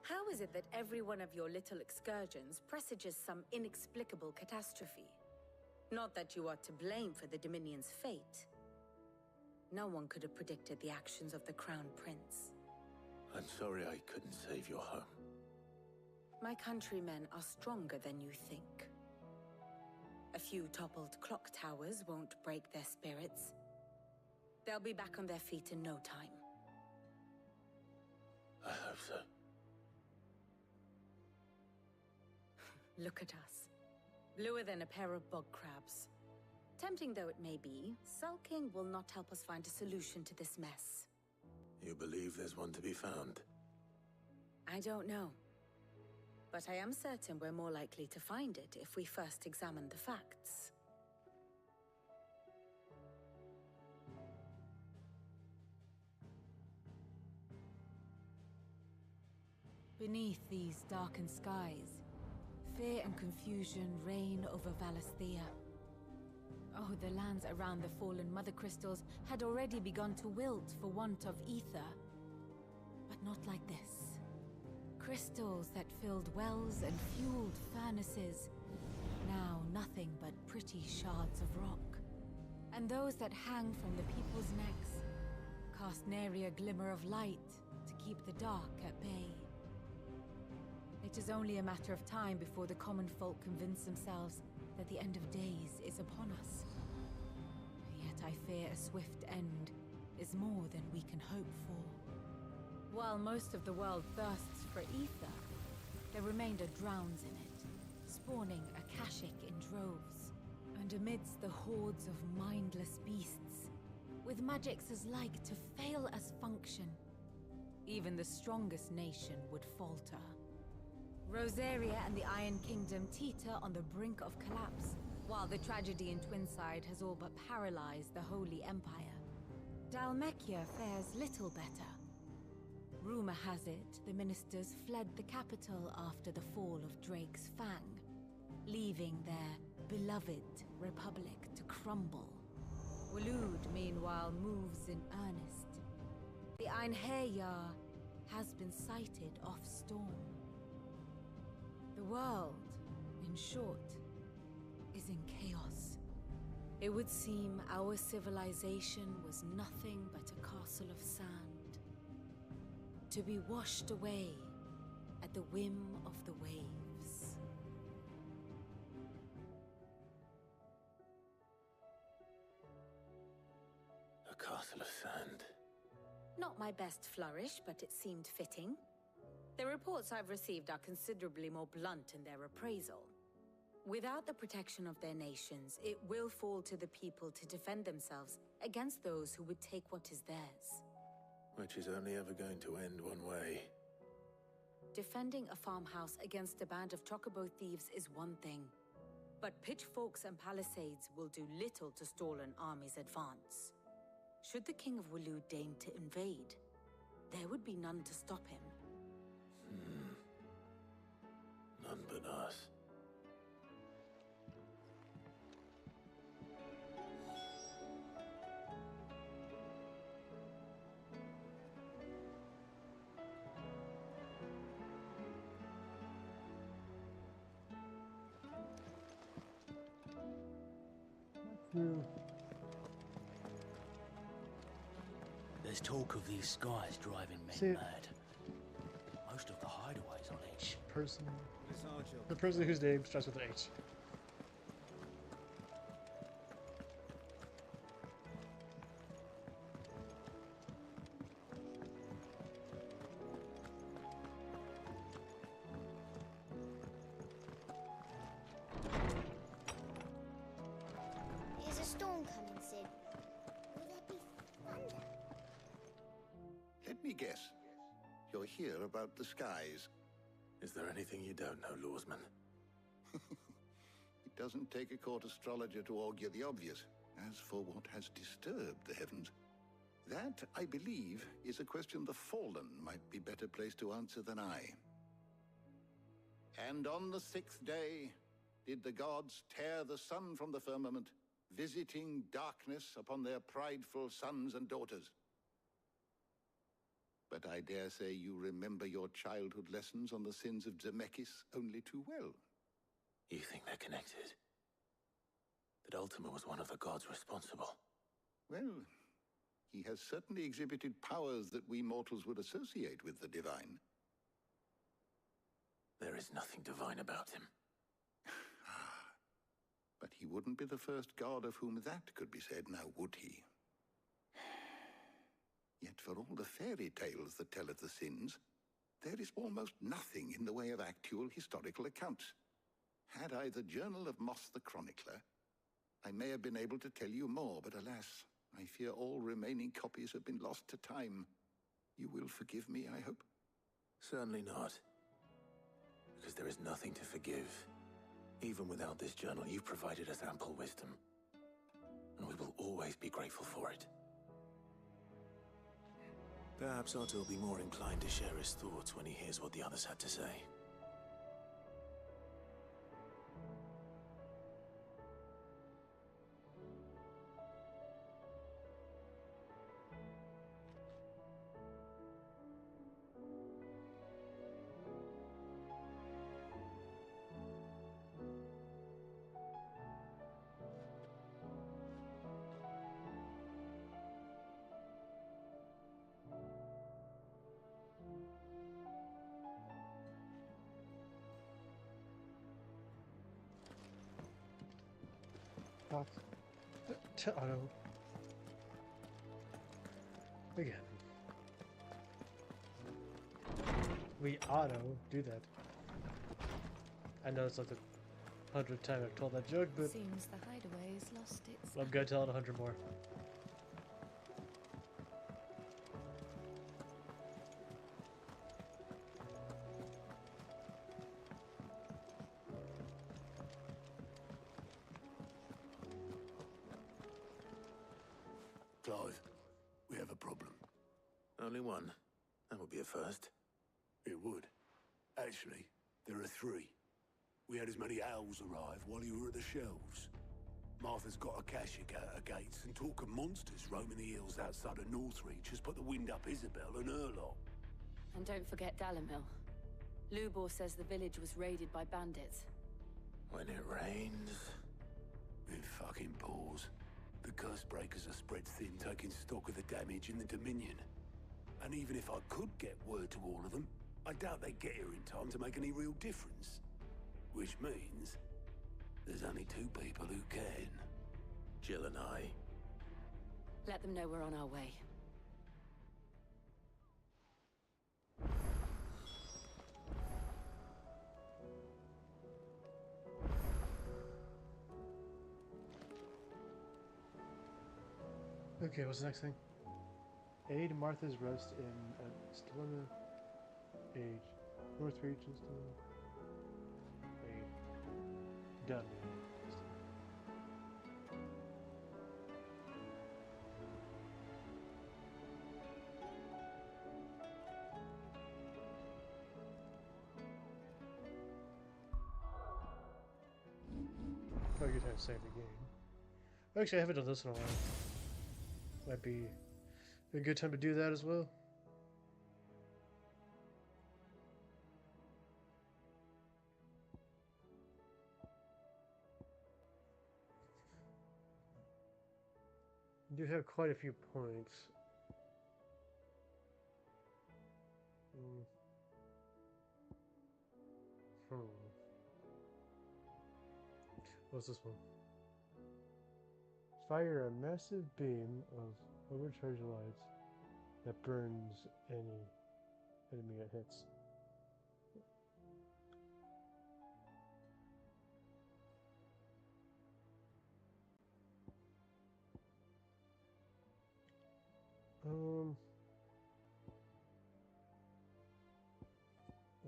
How is it that every one of your little excursions presages some inexplicable catastrophe? Not that you are to blame for the Dominion's fate. No one could have predicted the actions of the Crown Prince. I'm sorry I couldn't save your home. My countrymen are stronger than you think. A few toppled clock towers won't break their spirits. They'll be back on their feet in no time. I hope so. Look at us. Bluer than a pair of bog crabs. Tempting though it may be, sulking will not help us find a solution to this mess. You believe there's one to be found? I don't know. But I am certain we're more likely to find it if we first examine the facts. Beneath these darkened skies, fear and confusion reign over Valisthea. Oh, the lands around the fallen Mother Crystals had already begun to wilt for want of ether. But not like this. Crystals that filled wells and fueled furnaces. Now nothing but pretty shards of rock. And those that hang from the people's necks cast nary a glimmer of light to keep the dark at bay. It is only a matter of time before the common folk convince themselves that the end of days is upon us. Yet I fear a swift end is more than we can hope for. While most of the world thirsts for ether, the remainder drowns in it, spawning Akashic in droves. And amidst the hordes of mindless beasts, with magics as like to fail as function, even the strongest nation would falter. Rosaria and the Iron Kingdom teeter on the brink of collapse, while the tragedy in Twinside has all but paralyzed the Holy Empire. Dalmekia fares little better. Rumor has it the ministers fled the capital after the fall of Drake's Fang, leaving their beloved republic to crumble. Waloed, meanwhile, moves in earnest. The Einherjar has been sighted off-storm. The world, in short, is in chaos. It would seem our civilization was nothing but a castle of sand, to be washed away at the whim of the waves. A castle of sand. Not my best flourish, but it seemed fitting. The reports I've received are considerably more blunt in their appraisal. Without the protection of their nations, it will fall to the people to defend themselves against those who would take what is theirs. Which is only ever going to end one way. Defending a farmhouse against a band of chocobo thieves is one thing, but pitchforks and palisades will do little to stall an army's advance. Should the King of Waloed deign to invade, there would be none to stop him. None but us. There's talk of these skies driving See men it. mad. Most of the hideaways on edge. Person. The person whose name starts with an H. Is a storm coming, Sid? me guess. You're here about the skies. Is there anything you don't know, Lawsman? It doesn't take a court astrologer to augur the obvious. As for what has disturbed the heavens, that, I believe, is a question the Fallen might be better placed to answer than I. And on the 6th day did the gods tear the sun from the firmament, visiting darkness upon their prideful sons and daughters. But I dare say you remember your childhood lessons on the sins of Zemeckis only too well. You think they're connected? That Ultima was one of the gods responsible? Well, he has certainly exhibited powers that we mortals would associate with the divine. There is nothing divine about him. But he wouldn't be the first god of whom that could be said, now would he? Yet for all the fairy tales that tell of the sins, there is almost nothing in the way of actual historical accounts. Had I the Journal of Moss the Chronicler, I may have been able to tell you more, but alas, I fear all remaining copies have been lost to time. You will forgive me, I hope? Certainly not. Because there is nothing to forgive. Even without this journal, you've provided us ample wisdom. And we will always be grateful for it. Perhaps Otto will be more inclined to share his thoughts when he hears what the others had to say. Talk to Otto again. We auto do that. I know it's like the 100th time I've told that joke, but seems the hideaway has lost its. I'm gonna tell it 100 more. Clive, we have a problem. Only one. That would be a first. It would. Actually, there are 3. We had as many owls arrive while you were at the shelves. Martha's got a cashier at her gates, and talk of monsters roaming the hills outside of Northreach has put the wind up Isabel and her lot. And don't forget Dalamil. Lubor says the village was raided by bandits. When it rains... It fucking pours. The curse breakers are spread thin, taking stock of the damage in the Dominion. And even if I could get word to all of them, I doubt they'd get here in time to make any real difference. Which means there's only 2 people who can. Jill and I. Let them know we're on our way. Okay, what's the next thing? Aid Martha's rest in Stelina. Age. Northreach and Stelina. Aid. Done. Probably a good time to save the game. Actually, I haven't done this in a while. Might be a good time to do that as well. You do have quite a few points. What's this one? Fire a massive beam of overcharged lights that burns any enemy it hits.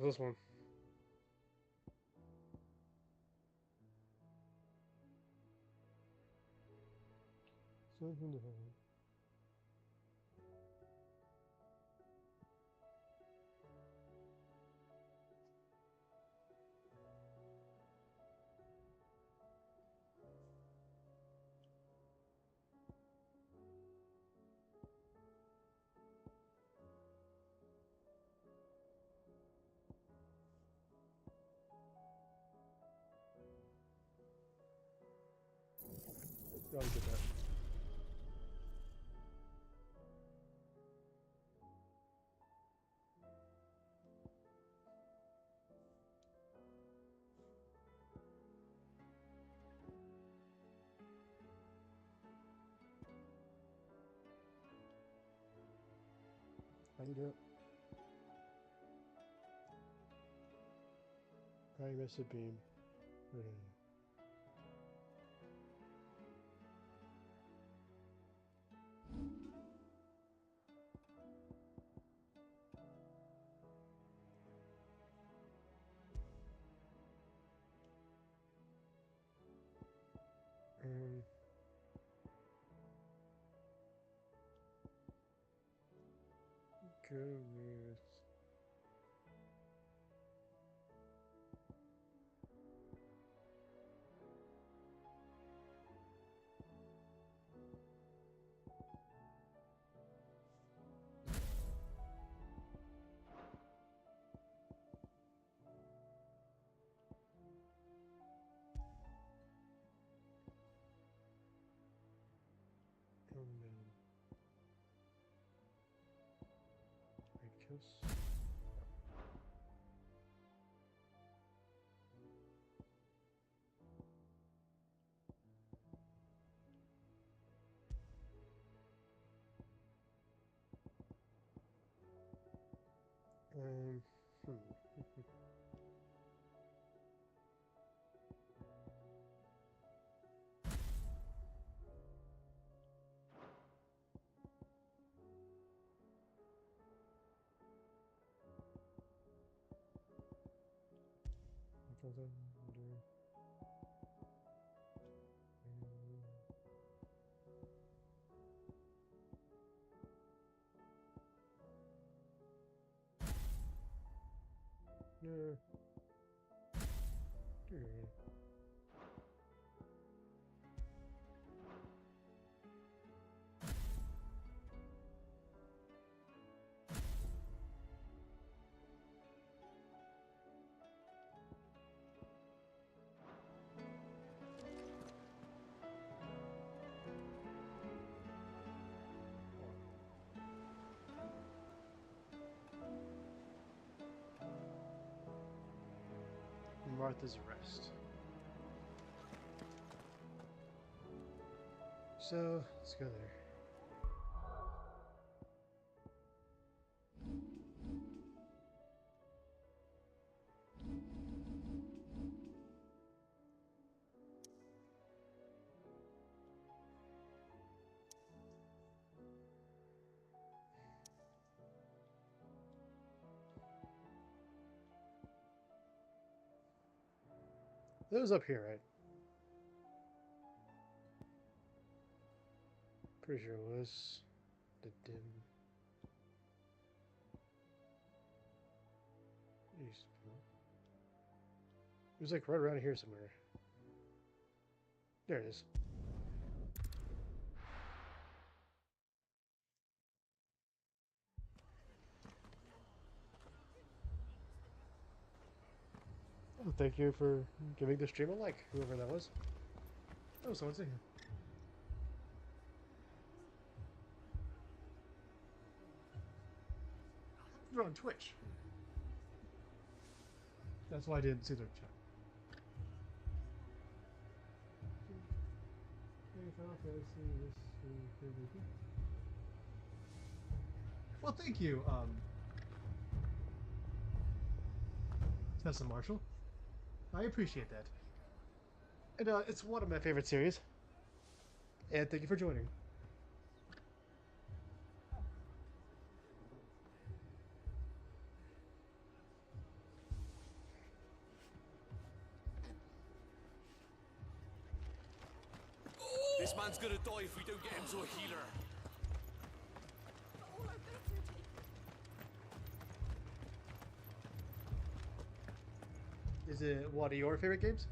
this one? Something to hold. Gotta get that. How you do it? I miss a beam. Goodness. Kiss. Yeah. Martha's Rest. So, let's go there. It was up here, right? Pretty sure it was. The dim. It was like right around here somewhere. There it is. Oh, thank you for giving the stream a like, whoever that was. Oh, someone's in here. You're on Twitch. That's why I didn't see their chat. Well, thank you, Tessa Marshall. I appreciate that. And it's one of my favorite series. And thank you for joining. die if we don't get him to a healer. Is it one of your favorite games?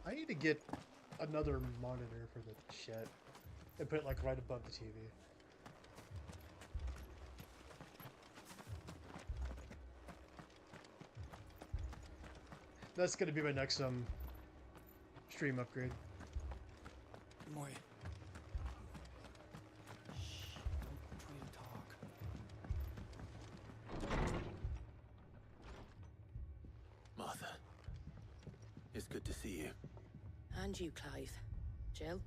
I need to get another monitor for the chat and put it like right above the TV. That's gonna be my next stream upgrade. Moy. Martha, it's good to see you. And you, Clive. Jill?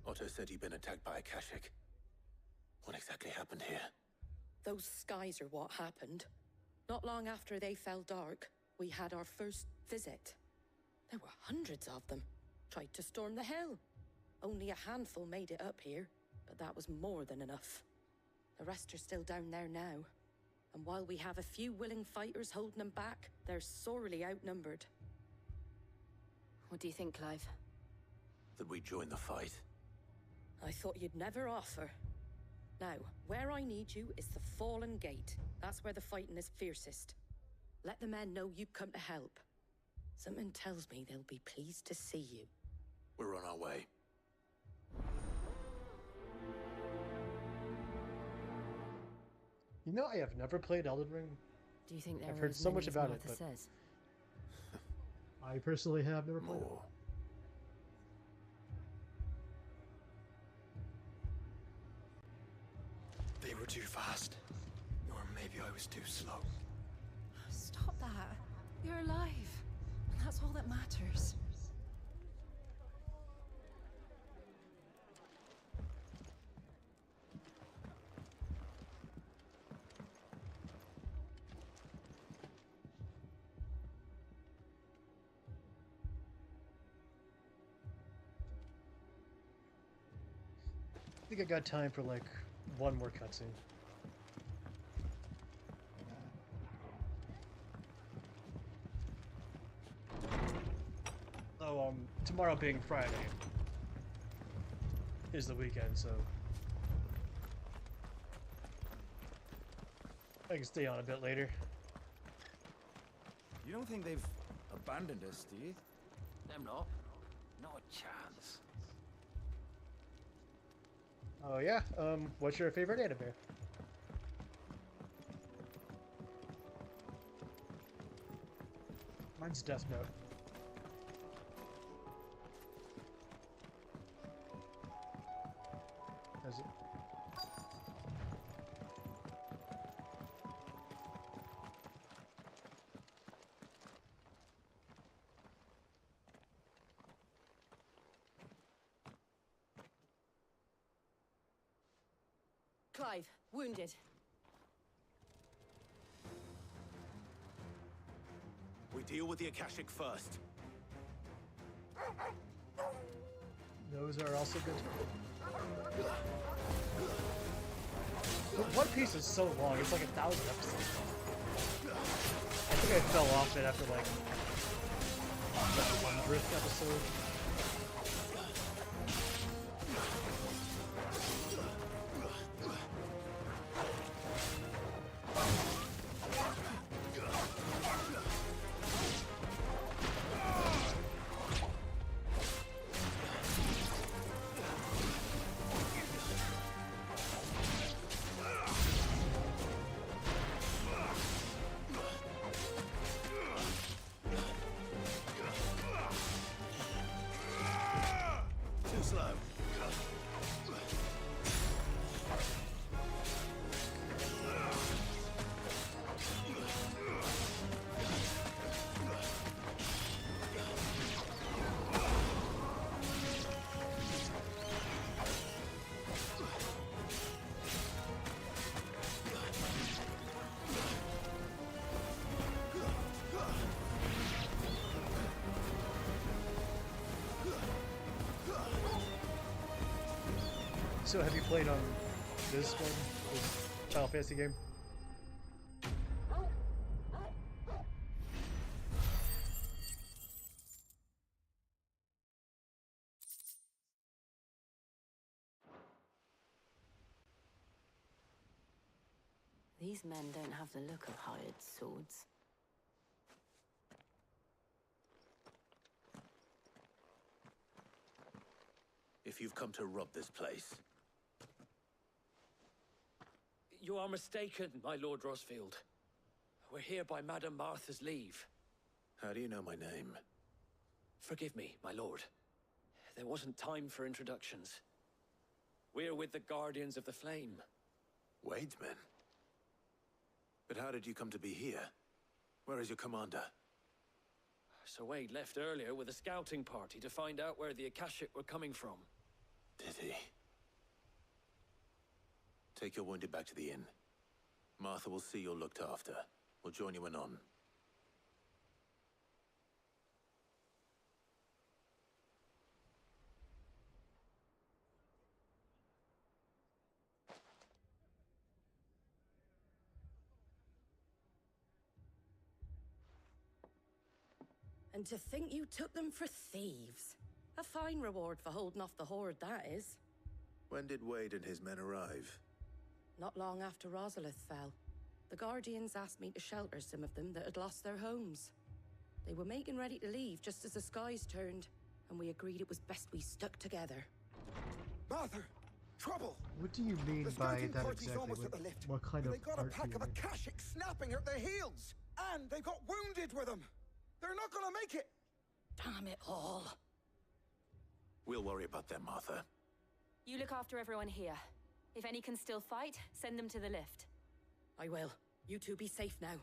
Otto said you'd been attacked by a Kashik. What exactly happened here? Those skies are what happened. Not long after they fell dark, we had our first visit. There were hundreds of them. Tried to storm the hill. Only a handful made it up here, but that was more than enough. The rest are still down there now. And while we have a few willing fighters holding them back, they're sorely outnumbered. What do you think, Clive? That we join the fight. I thought you'd never offer. Now, where I need you is the Fallen Gate. That's where the fighting is fiercest. Let the men know you've come to help. Something tells me they'll be pleased to see you. We're on our way. You know, I have never played Elden Ring. Do you think there I've are heard as so many much as about Martha it, but says? I personally have never played it. They were too fast. Or maybe I was too slow. Stop that. You're alive. And that's all that matters. I think I got time for like one more cutscene. Oh, tomorrow being Friday is the weekend, so I can stay on a bit later. You don't think they've abandoned us, do you? Them not. Not a chance. Oh yeah, what's your favorite anime? Mine's Death Note. Is it? Clive, wounded. We deal with the Akashic first. Those are also good. But One Piece is so long, it's like 1,000 episodes. I think I fell off it after like the 100th episode. Too slow. So have you played on this one, this Final Fantasy game? These men don't have the look of hired swords. If you've come to rob this place, You are mistaken, my Lord Rosfield. We're here by Madame Martha's leave. how do you know my name? Forgive me, my lord. There wasn't time for introductions. We're with the Guardians of the Flame. Wade's men? But how did you come to be here? Where is your commander? Sir Wade left earlier with a scouting party to find out where the Akashic were coming from. Did he? Take your wounded back to the inn. Martha will see you're looked after. We'll join you anon. And to think you took them for thieves. A fine reward for holding off the horde, that is. When did Wade and his men arrive? Not long after Rosalith fell. The Guardians asked me to shelter some of them that had lost their homes. They were making ready to leave just as the skies turned, and we agreed it was best we stuck together. Martha! Trouble! What do you mean The by scouting that party's exactly? almost at the lift. What kind and of they got a art do pack you of mean? Akashic snapping at their heels! And they've got wounded with them! They're not gonna make it! Damn it all. We'll worry about them, Martha. You look after everyone here. If any can still fight, send them to the lift. I will. You two be safe now.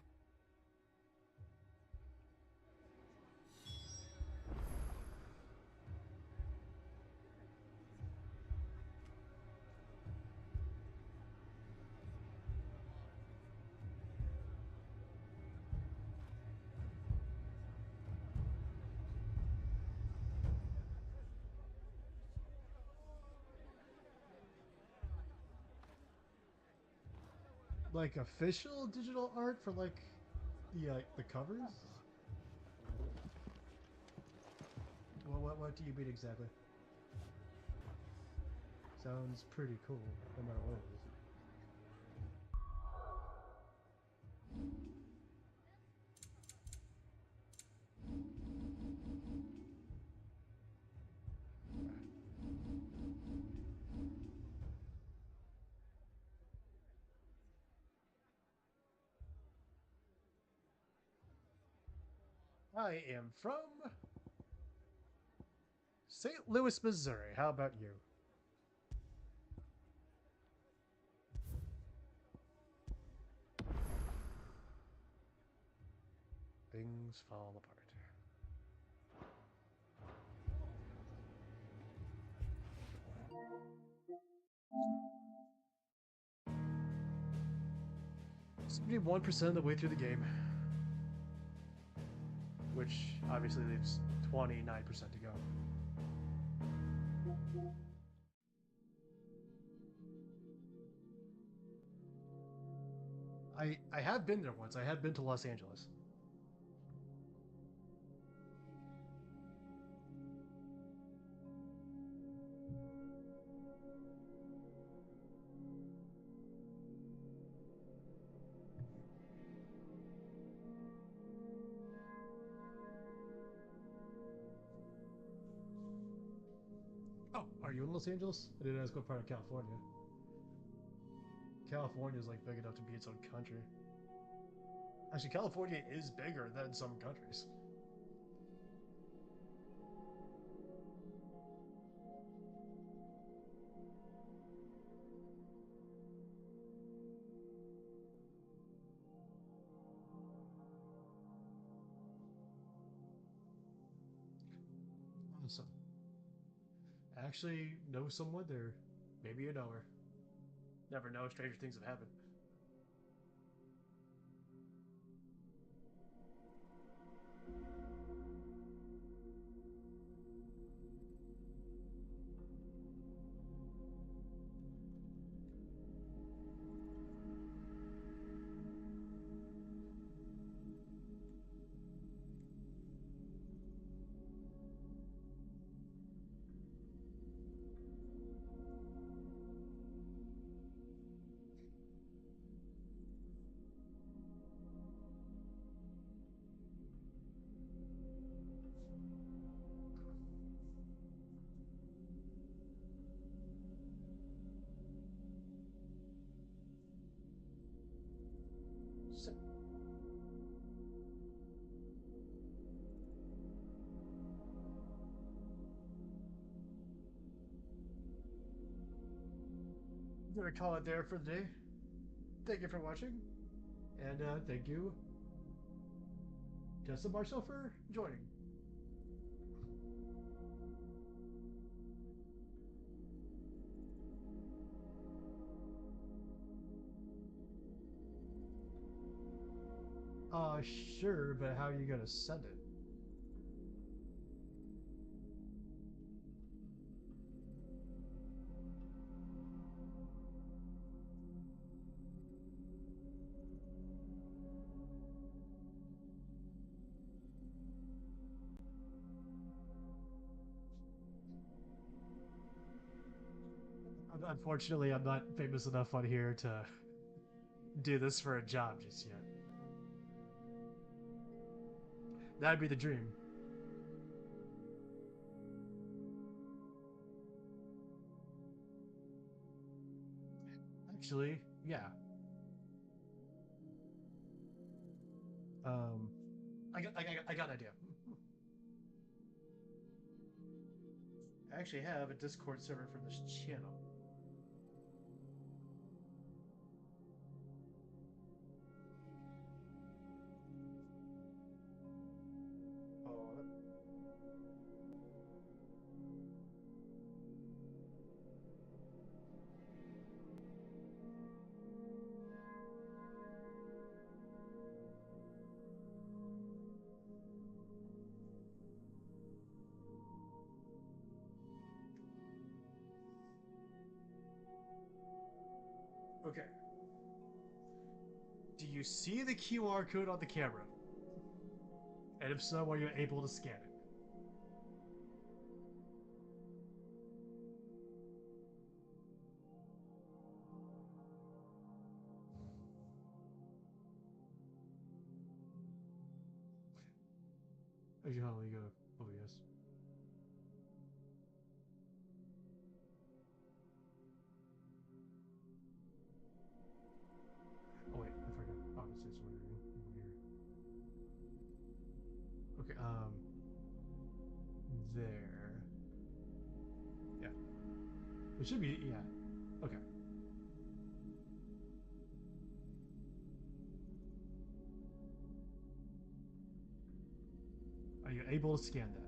Like official digital art for like the covers? What do you mean exactly? Sounds pretty cool, no matter what it is. I am from St. Louis, Missouri. How about you? Things fall apart. Be 1% of the way through the game, which obviously leaves 29% to go. I have been there once. I have been to Los Angeles. Oh, are you in Los Angeles? I didn't ask what part of California. California is like big enough to be its own country. Actually, California is bigger than some countries. Awesome. Actually know someone there. Maybe you know her. Never know, stranger things have happened. I'm gonna call it there for the day. Thank you for watching, and thank you, Tessa Marshall, for joining. Sure, but how are you gonna send it? Unfortunately, I'm not famous enough on here to do this for a job just yet. That'd be the dream. Actually, yeah. I got an idea. I actually have a Discord server for this channel. Oh. Okay. Do you see the QR code on the camera? And if so, are you able to scan it? Actually, hold on, let me go to OBS. Oh wait, I forgot. Obviously, it's over here. Okay, there. Yeah. It should be, yeah. Okay. Are you able to scan that?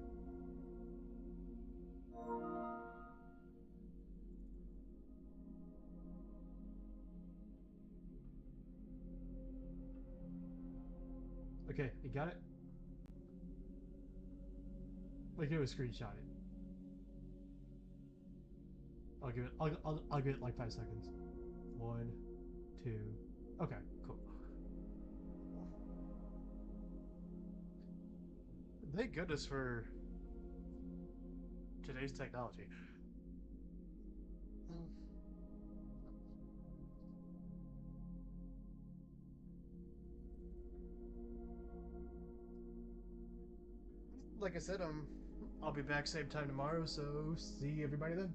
Okay, you got it? Like, do a screenshot it. I'll give it like 5 seconds. 1, 2. Okay, cool. Thank goodness for today's technology. Like I said, I'll be back same time tomorrow, so see everybody then.